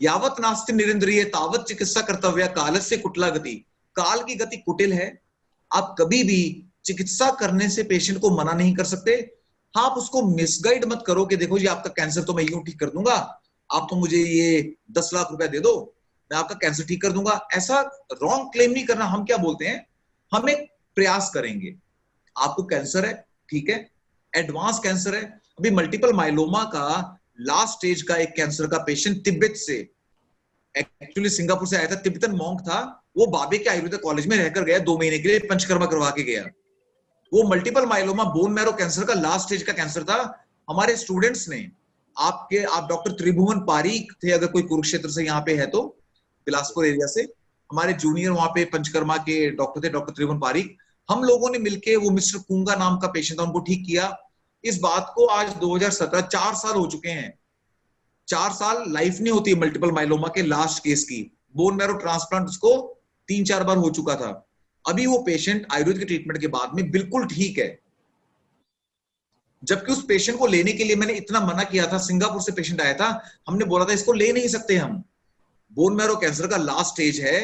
B: यावत नास्ति निरिंद्रिय तावत चिकित्सा कर्तव्य कालस्य कुटिला गति, काल की गति कुटिल है। आप कभी भी चिकित्सा करने से पेशेंट को मना नहीं कर सकते। हाँ, आप उसको मिसगाइड मत करो कि देखो जी आपका कैंसर तो मैं यूं ठीक कर दूंगा, आप तो मुझे ये 10 लाख रुपया दे दो, मैं आपका कैंसर ठीक कर दूंगा। ऐसा रॉन्ग क्लेम नहीं करना। हम क्या बोलते हैं, हम एक प्रयास करेंगे। आपको कैंसर है, ठीक है, एडवांस कैंसर है। अभी मल्टीपल माइलोमा का लास्ट स्टेज का एक कैंसर का पेशेंट तिब्बत से, एक्चुअली सिंगापुर से आया था, तिब्बतन मॉन्क था वो, बाबे के आयुर्वेदिक कॉलेज में रहकर गया 2 महीने के लिए, पंचकर्मा करवा के गया। वो multiple myeloma bone marrow cancer का लास्ट स्टेज का कैंसर था। हमारे स्टूडेंट्स ने, आप डॉक्टर त्रिभुवन पारीक थे, अगर कोई कुरुक्षेत्र से यहाँ पे है तो, बिलासपुर एरिया से, हमारे जूनियर वहां पे पंचकर्मा के डॉक्टर थे, डॉक्टर त्रिभुवन पारीक। हम लोगों ने मिलके, वो मिस्टर कुंगा नाम का पेशेंट था, उनको ठीक किया। इस बात को आज 2017, 4 साल हो चुके हैं। 4 साल लाइफ नहीं होती मल्टीपल माइलोमा के लास्ट केस की। बोन मैरो ट्रांसप्लांट उसको 3-4 बार हो चुका था। अभी वो पेशेंट आयुर्वेद के ट्रीटमेंट के बाद में बिल्कुल ठीक है। जबकि उस पेशेंट को लेने के लिए मैंने इतना मना किया था, सिंगापुर से पेशेंट आया था, हमने बोला था इसको ले नहीं सकते हम, बोन मैरो कैंसर का लास्ट स्टेज है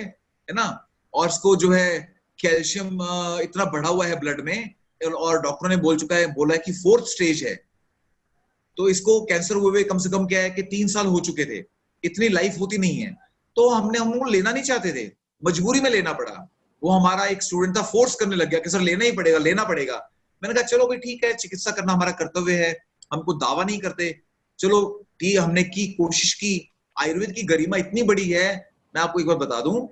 B: ना, और इसको जो है कैल्शियम इतना बढ़ा हुआ है ब्लड में, और डॉक्टर ने बोला है कि 4th स्टेज है, तो इसको कैंसर हुए कम से कम क्या है कि 3 साल हो चुके थे, इतनी लाइफ होती नहीं है। तो हम लोग लेना नहीं चाहते थे, मजबूरी में लेना पड़ा। वो हमारा एक स्टूडेंट था, फोर्स करने लग गया कि सर लेना ही पड़ेगा, लेना पड़ेगा। मैंने कहा चलो भाई ठीक है, चिकित्सा करना हमारा कर्तव्य है, हमको दावा नहीं करते, चलो ठीक, हमने की, कोशिश की। आयुर्वेद की गरिमा इतनी बड़ी है, मैं आपको एक बार बता दूं,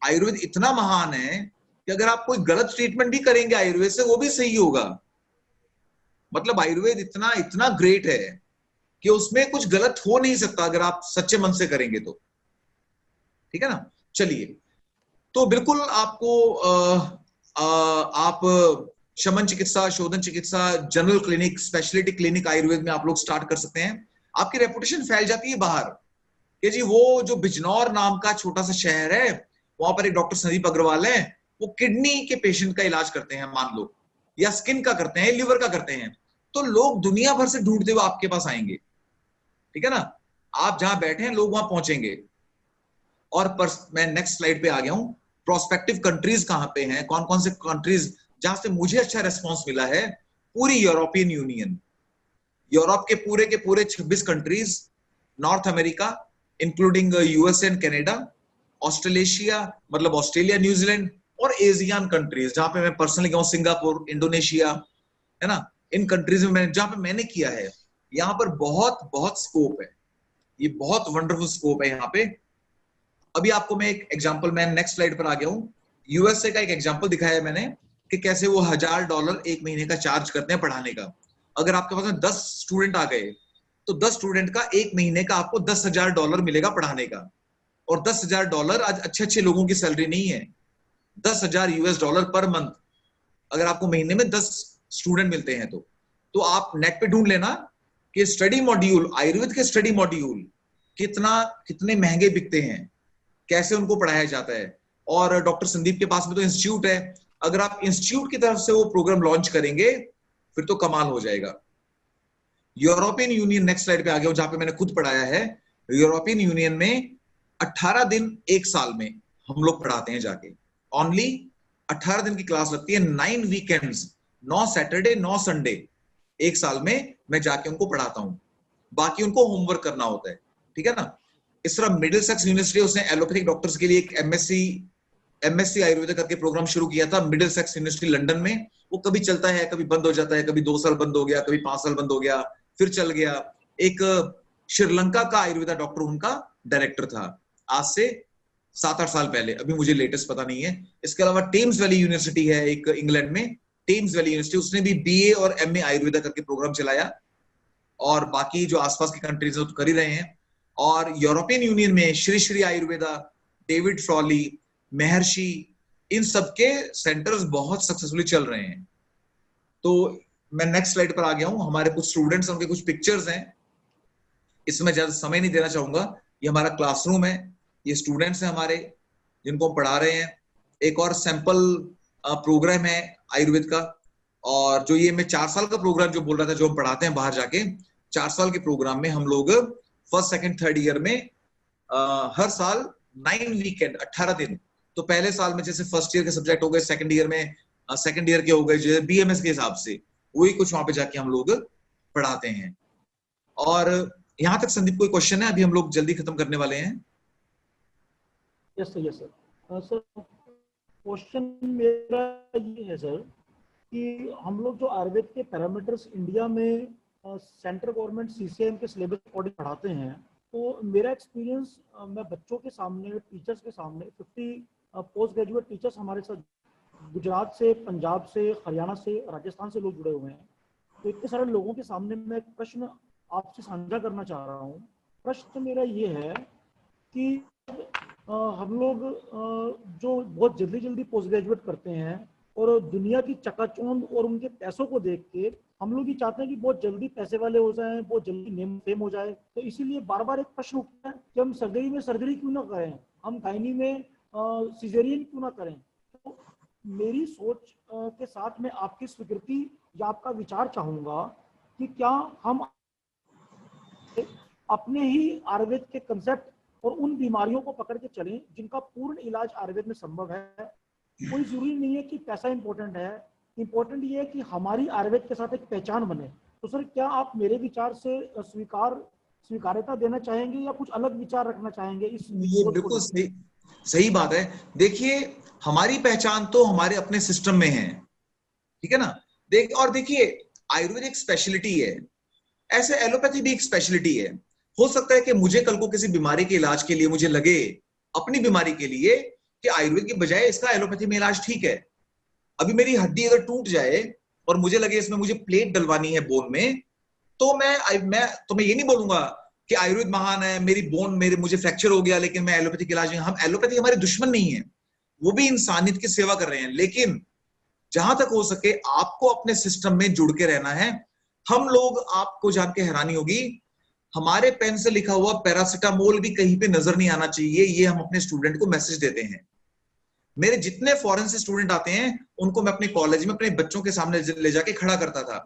B: आयुर्वेद इतना महान है कि अगर आप कोई गलत ट्रीटमेंट भी करेंगे आयुर्वेद से, वो भी सही होगा। मतलब आयुर्वेद इतना इतना ग्रेट है कि उसमें कुछ गलत हो नहीं सकता अगर आप सच्चे मन से करेंगे तो, ठीक है ना। चलिए, तो बिल्कुल आपको आप शमन चिकित्सा, शोधन चिकित्सा, general clinic, speciality clinic Ayurveda में आप लोग स्टार्ट कर सकते हैं। आपकी रेपुटेशन फैल जाती है बाहर कि जी वो जो बिजनौर नाम का छोटा सा शहर है, वहां पर एक डॉक्टर संदीप अग्रवाल है, वो किडनी के पेशेंट का इलाज करते हैं मान लो, या स्किन का करते हैं, लिवर का करते हैं, तो लोग दुनिया भर से ढूंढते हुए आपके पास आएंगे, ठीक है ना। आप जहां बैठे हैं लोग वहां पहुंचेंगे। और मैं नेक्स्ट स्लाइड पे आ गया हूं, प्रोस्पेक्टिव कंट्रीज कहां पे हैं, कौन कौन से कंट्रीज जहां से मुझे अच्छा रेस्पॉन्स मिला है। पूरी यूरोपियन यूनियन, यूरोप के पूरे 26 countries, north America including US and Canada, Australasia मतलब ऑस्ट्रेलिया, न्यूजीलैंड, और एशियन कंट्रीज जहां पे मैं पर्सनली गया हूं, सिंगापुर, इंडोनेशिया, है ना। इन कंट्रीज में जहां पे मैंने किया है, यहाँ पर बहुत बहुत स्कोप है, ये बहुत वंडरफुल स्कोप है यहाँ पे। अभी आपको मैं एक एग्जांपल, मैं नेक्स्ट स्लाइड पर आ गया हूँ, यूएसए का एक एग्जांपल दिखाया है मैंने कि कैसे वो $1000 एक महीने का चार्ज करते हैं पढ़ाने का। अगर आपके पास में 10 स्टूडेंट आ गए तो 10 स्टूडेंट का एक महीने का आपको $10,000 मिलेगा पढ़ाने का। और $10,000 आज अच्छे अच्छे लोगों की सैलरी नहीं है। $10,000 पर मंथ अगर आपको महीने में 10 स्टूडेंट मिलते हैं तो आप नेट पे ढूंढ लेना कि स्टडी मॉड्यूल, आयुर्वेद के स्टडी मॉड्यूल कितने महंगे बिकते हैं, कैसे उनको पढ़ाया जाता है। और डॉक्टर संदीप के पास में तो इंस्टीट्यूट है, अगर आप इंस्टीट्यूट की तरफ से वो प्रोग्राम लॉन्च करेंगे फिर तो कमाल हो जाएगा। यूरोपियन यूनियन, नेक्स्ट स्लाइड पे आ गया, जहां पे मैंने खुद पढ़ाया है। यूरोपियन यूनियन में 18 दिन एक साल में हम लोग पढ़ाते हैं जाके, ओनली 18 दिन की क्लास लगती है, 9 वीकेंड्स, 9 सैटरडे 9 संडे, एक साल में मैं जाके उनको पढ़ाता हूँ, बाकी उनको होमवर्क करना होता है, ठीक है ना। इस तरह मिडिलसेक्स यूनिवर्सिटी उसने एलोपैथिक डॉक्टर्स के लिए एक एमएससी आयुर्वेद करके प्रोग्राम शुरू किया था मिडिलसेक्स यूनिवर्सिटी लंदन में। वो कभी चलता है, कभी बंद हो जाता है, कभी 2 साल बंद हो गया, कभी 5 साल बंद हो गया, फिर चल गया। एक श्रीलंका का आयुर्वेदा डॉक्टर उनका डायरेक्टर था आज से 7-8 साल पहले, अभी मुझे लेटेस्ट पता नहीं है। इसके अलावा टेम्स वैली यूनिवर्सिटी है एक इंग्लैंड में, टेम्स वैली यूनिवर्सिटी, उसने भी बीए और एमए आयुर्वेदा करके प्रोग्राम चलाया, और बाकी जो आसपास की कंट्रीज है तो कर ही रहे हैं। और यूरोपियन यूनियन में श्री श्री आयुर्वेदा, डेविड फ्रॉली, महर्षि, इन सबके सेंटर्स बहुत सक्सेसफुली चल रहे हैं। तो मैं नेक्स्ट स्लाइड पर आ गया हूं। हमारे कुछ स्टूडेंट्स, उनके कुछ पिक्चर्स हैं, इसमें ज्यादा समय नहीं देना चाहूंगा। ये हमारा क्लासरूम है, ये स्टूडेंट्स हैं हमारे जिनको हम पढ़ा रहे हैं। एक और सैंपल प्रोग्राम है आयुर्वेद का, और जो ये मैं 4 साल का प्रोग्राम जो बोल रहा था, जो हम पढ़ाते हैं बाहर जाके, 4 साल के प्रोग्राम में हम लोग फर्स्ट सेकंड थर्ड ईयर में हर साल 9 वीकेंड 18 दिन, तो पहले साल में जैसे फर्स्ट ईयर के सब्जेक्ट हो गए, सेकंड ईयर में सेकंड ईयर के हो गए, जैसे बीएमएस के हिसाब से वही कुछ वहां पे जाके हम लोग पढ़ाते हैं। और यहां तक संदीप कोई क्वेश्चन है? अभी हम लोग जल्दी खत्म करने वाले हैं।
A: Yes sir. सर क्वेश्चन मेरा ये है सर कि हम लोग जो आयुर्वेद के पैरामीटर्स इंडिया में सेंट्रल गवर्नमेंट सीसीएम के सिलेबस अकॉर्डिंग पढ़ाते हैं, तो मेरा एक्सपीरियंस, मैं बच्चों के सामने, टीचर्स के सामने, 50 पोस्ट ग्रेजुएट टीचर्स हमारे साथ गुजरात से, पंजाब से, हरियाणा से, राजस्थान से लोग जुड़े हुए हैं। तो इतने सारे लोगों के सामने मैं एक प्रश्न आपसे साझा करना चाह रहा हूँ। प्रश्न मेरा ये है कि हम लोग जो बहुत जल्दी जल्दी पोस्ट ग्रेजुएट करते हैं और दुनिया की चकाचौंध और उनके पैसों को देख के हम लोग ये चाहते हैं कि बहुत जल्दी पैसे वाले हो जाएं, बहुत जल्दी नेम फेम हो जाए। तो इसीलिए बार बार एक प्रश्न उठता है कि हम सर्जरी में सर्जरी क्यों ना करें, हम गायनी में सिजेरियन क्यों ना करें। तो मेरी सोच के साथ में आपकी स्वीकृति या आपका विचार चाहूँगा कि क्या हम अपने ही आयुर्वेद के कंसेप्ट और उन बीमारियों को पकड़ के चलें जिनका पूर्ण इलाज आयुर्वेद में संभव है। कोई जरूरी नहीं है कि पैसा इंपॉर्टेंट है, इंपॉर्टेंट ये है कि हमारी आयुर्वेद के साथ एक पहचान बने। तो सर क्या आप मेरे विचार से स्वीकार्यता देना चाहेंगे या कुछ अलग विचार रखना चाहेंगे?
B: ये बिल्कुल सही बात है। देखिए, हमारी पहचान तो हमारे अपने सिस्टम में है, ठीक है ना। देखिए, आयुर्वेद एक स्पेशलिटी है, ऐसे एलोपैथी भी एक स्पेशलिटी है। हो सकता है कि मुझे कल को किसी बीमारी के इलाज के लिए मुझे लगे, अपनी बीमारी के लिए, कि आयुर्वेद की बजाय इसका एलोपैथी में इलाज ठीक है। अभी मेरी हड्डी अगर टूट जाए और मुझे लगे इसमें मुझे प्लेट डलवानी है बोन में, तो मैं ये नहीं बोलूंगा कि आयुर्वेद महान है, मुझे फ्रैक्चर हो गया लेकिन मैं एलोपैथी के इलाज नहीं। हम एलोपैथी हमारे दुश्मन नहीं है, वो भी इंसानियत की सेवा कर रहे हैं। लेकिन जहां तक हो सके आपको अपने सिस्टम में जुड़ के रहना है। हम लोग, आपको जान के हैरानी होगी, हमारे पेन से लिखा हुआ पैरासिटामोल भी कहीं पे नजर नहीं आना चाहिए, ये हम अपने स्टूडेंट को मैसेज देते हैं। मेरे जितने फॉरेन से स्टूडेंट आते हैं उनको मैं अपने कॉलेज में अपने बच्चों के सामने ले जाके खड़ा करता था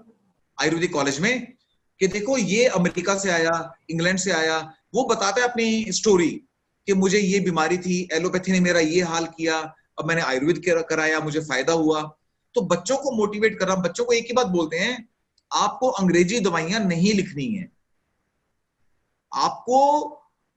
B: आयुर्वेदिक कॉलेज में, कि देखो ये अमेरिका से आया, इंग्लैंड से आया, वो बताता है अपनी स्टोरी कि मुझे ये बीमारी थी, एलोपैथी ने मेरा ये हाल किया, अब मैंने आयुर्वेद कराया, मुझे फायदा हुआ। तो बच्चों को मोटिवेट करना, बच्चों को एक ही बात बोलते हैं, आपको अंग्रेजी दवाइयां नहीं लिखनी है। आपको,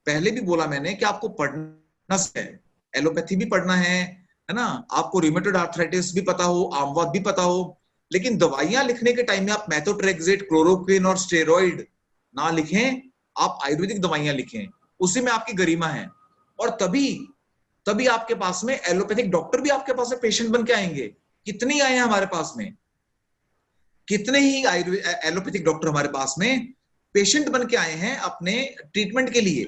B: पहले भी बोला मैंने कि आपको पढ़ना है, एलोपैथी भी पढ़ना है ना, आपको रूमेटॉइड आर्थराइटिस भी पता हो, आमवात भी पता हो, लेकिन दवाइयां लिखने के टाइम में आप मेथोट्रेक्सेट, क्लोरोक्विन और स्टेरॉइड ना लिखें, आप आयुर्वेदिक दवाइयां लिखें, उसी में आपकी गरिमा है। और तभी आपके पास में एलोपैथिक डॉक्टर भी आपके पास में पेशेंट बन के आएंगे। कितने आए हैं हमारे पास में, कितने ही एलोपैथिक डॉक्टर हमारे पास में पेशेंट बन के आए हैं अपने ट्रीटमेंट के लिए।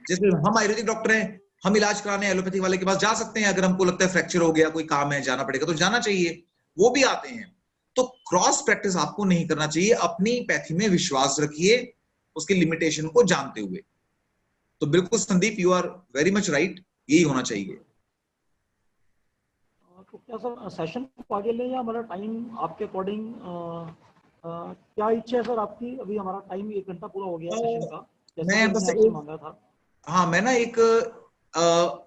B: जैसे हम आयुर्वेदिक डॉक्टर हैं, हम इलाज कराने एलोपैथिक वाले के पास जा सकते हैं, अगर हमको लगता है फ्रैक्चर हो गया, कोई काम है, जाना पड़ेगा तो जाना चाहिए, वो भी आते हैं। तो क्रॉस प्रैक्टिस आपको नहीं करना चाहिए, अपनी पैथी में विश्वास रखिए, उसकी लिमिटेशन को जानते हुए। तो बिल्कुल Sandeep, you are very much right, यही होना चाहिए।
A: तो क्या सर सेशन को आगे लें या हमारा टाइम आपके अकॉर्डिंग क्या इच्छा है सर आपकी? अभी हमारा टाइम 1 घंटा पूरा हो गया सेशन का, जैसे
B: मैं बस
A: आपसे मांगा था।
B: हाँ, मैं ना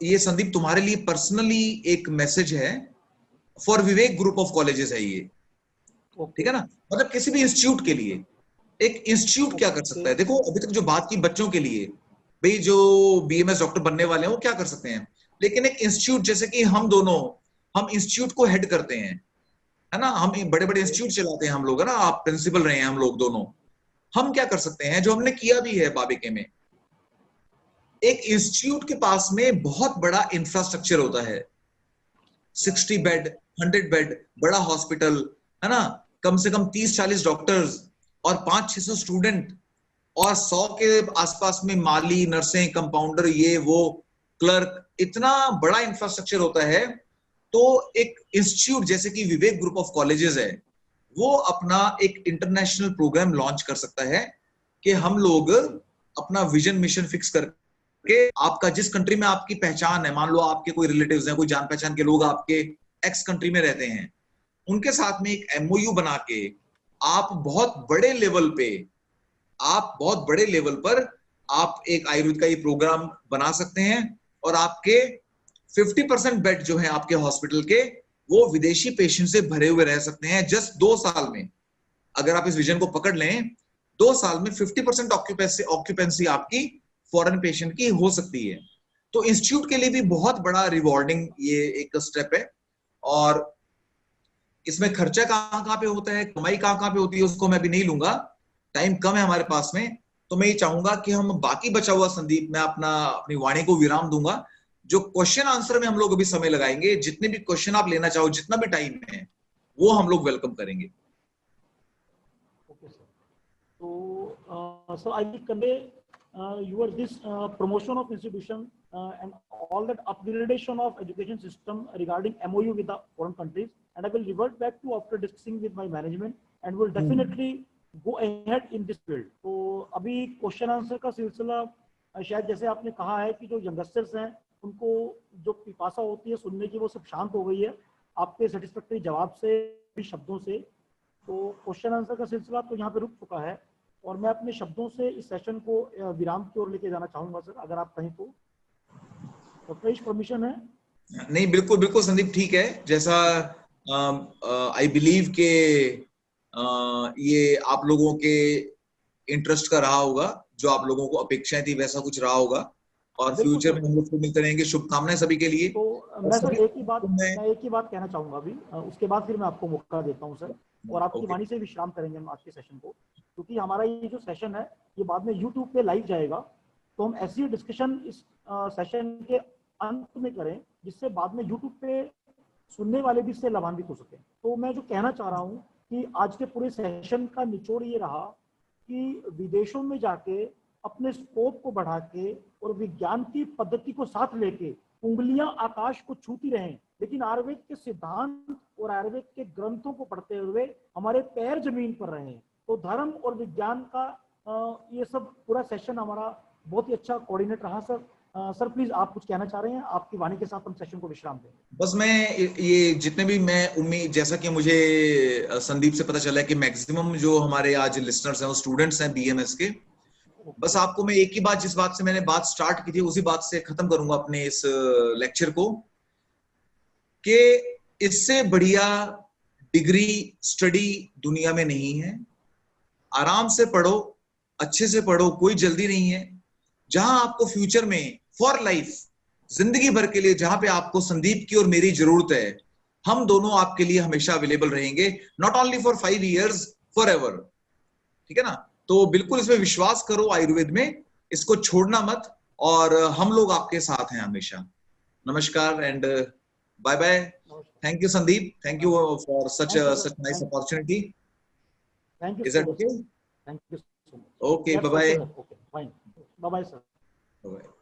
B: ये संदीप तुम्हारे लिए पर्सनली एक मैसेज है, for Vivek group of colleges है ये। ठीक है ना, मतलब किसी भी इंस्टीट्यूट के लिए एक इंस्टीट्यूट क्या कर सकता है। देखो अभी तक जो बात की बच्चों के लिए, भाई जो बीएमएस डॉक्टर बनने वाले हैं वो क्या कर सकते हैं, लेकिन एक इंस्टीट्यूट जैसे कि हम दोनों, हम इंस्टीट्यूट को हेड करते हैं, है ना, हम बड़े बड़े इंस्टीट्यूट चलाते हैं हम लोग, है ना, आप प्रिंसिपल रहे हैं हम लोग दोनों, हम क्या कर सकते हैं जो हमने किया भी है बाबेके में, एक इंस्टीट्यूट के पास में बहुत बड़ा इंफ्रास्ट्रक्चर होता है, 60 बेड, 100 बेड बड़ा हॉस्पिटल, है ना, कम से कम 30-40 डॉक्टर्स और 500-600 स्टूडेंट और 100 के आसपास में माली, नर्सें, कंपाउंडर, ये वो, क्लर्क, इतना बड़ा इंफ्रास्ट्रक्चर होता है। तो एक इंस्टीट्यूट जैसे कि विवेक ग्रुप ऑफ कॉलेजेस है, वो अपना एक इंटरनेशनल प्रोग्राम लॉन्च कर सकता है कि हम लोग अपना विजन मिशन फिक्स करके, आपका जिस कंट्री में आपकी पहचान है, मान लो आपके कोई रिलेटिव्स हैं, कोई जान पहचान के लोग आपके एक्स कंट्री में रहते हैं, उनके साथ में एक एमओयू बना के आप बहुत बड़े लेवल पर आप एक आयुर्वेद का ये प्रोग्राम बना सकते हैं, और आपके 50% बेड जो है आपके हॉस्पिटल के, वो विदेशी पेशेंट से भरे हुए रह सकते हैं जस्ट 2 साल में। अगर आप इस विजन को पकड़ लें, 2 साल में 50% ऑक्यूपेंसी आपकी फॉरेन पेशेंट की हो सकती है। तो इंस्टीट्यूट के लिए भी बहुत बड़ा रिवॉर्डिंग ये एक स्टेप है, और इसमें खर्चा कहां पे होता है, कमाई कहां पे होती है, उसको मैं भी नहीं लूंगा, टाइम कम है हमारे पास में। तो मैं ये चाहूंगा कि हम बाकी बचा हुआ, संदीप, मैं अपनी वाणी को विराम दूंगा, जो क्वेश्चन आंसर में हम लोग अभी समय लगाएंगे, जितने भी क्वेश्चन आप लेना चाहो, जितना भी टाइम है, वो हम लोग वेलकम करेंगे।
A: ओके सर, तो sir I will convey your this promotion of institution and all that upgradation of education system regarding MOU with the foreign countries, and I will revert back to after discussing with my management and will definitely go ahead in this field. तो अभी question answer का सिलसिला शायद जैसे आपने कहा है कि जो यंगस्टर्स हैं उनको जो पिपासा होती है सुनने की, वो सब शांत हो गई है आपके सेटिस्फैक्टरी जवाब से, भी शब्दों से। तो क्वेश्चन आंसर का सिलसिला तो यहाँ पे रुक चुका है, और मैं अपने शब्दों से इस सेशन को विराम की ओर लेके जाना चाहूंगा सर, अगर आप कहें तो। प्लीज परमिशन है?
B: नहीं, बिल्कुल बिल्कुल संदीप, ठीक है। जैसा आई बिलीव के ये आप लोगों के इंटरेस्ट का रहा होगा, जो आप लोगों को अपेक्षाएं थी वैसा कुछ रहा होगा, और फ्यूचर में हम लोग मिलते रहेंगे। शुभकामनाएं सभी के लिए।
A: तो मैं सर एक ही बात कहना चाहूंगा अभी, उसके बाद फिर मैं आपको मौका देता हूं सर, और आपकी वाणी से विश्राम करेंगे हम आज के सेशन को, क्योंकि हमारा ये जो सेशन है ये बाद में यूट्यूब पे लाइव जाएगा। तो हम ऐसी डिस्कशन इस सेशन के अंत में करें जिससे बाद में यूट्यूब पे सुनने वाले भी इससे लाभान्वित हो सके। तो मैं जो कहना चाह रहा हूँ कि आज के पूरे सेशन का निचोड़ ये रहा कि विदेशों में जाके अपने स्कोप को बढ़ा के और विज्ञान की पद्धति को साथ लेके उंगलियां आकाश को छूती रहें, लेकिन आयुर्वेद के सिद्धांत और आयुर्वेद के ग्रंथों को पढ़ते हुए हमारे पैर जमीन पर रहें। तो धर्म और विज्ञान का ये सब पूरा सेशन हमारा बहुत ही अच्छा कोऑर्डिनेट रहा सर। सर प्लीज आप कुछ कहना चाह रहे हैं, आपकी वाणी के साथ हम सेशन को विश्राम दें।
B: बस मैं ये जितने भी मैं उम्मीद, जैसा कि मुझे संदीप से पता चला है कि मैक्सिमम जो हमारे आज लिसनर्स हैं वो स्टूडेंट्स हैं बीएमएस के। बस आपको मैं एक ही बात, जिस बात से मैंने बात स्टार्ट की थी उसी बात से खत्म करूंगा अपने इस लेक्चर को, कि इससे बढ़िया डिग्री स्टडी दुनिया में नहीं है। आराम से पढ़ो, अच्छे से पढ़ो, कोई जल्दी नहीं है। जहां आपको फ्यूचर में फॉर लाइफ, जिंदगी भर के लिए, जहां पे आपको संदीप की और मेरी जरूरत है, हम दोनों आपके लिए हमेशा अवेलेबल रहेंगे, not only for 5 years, for ever. ठीक है ना? तो बिल्कुल इसमें विश्वास करो, आयुर्वेद में, इसको छोड़ना मत, और हम लोग आपके साथ हैं हमेशा। नमस्कार and bye bye. Thank you Sandeep, thank you for such nice opportunity.
A: Thank you.
B: Is that okay?
A: Thank you so much.
B: Okay, bye bye.
A: Okay, fine. Bye bye sir.
B: Bye bye.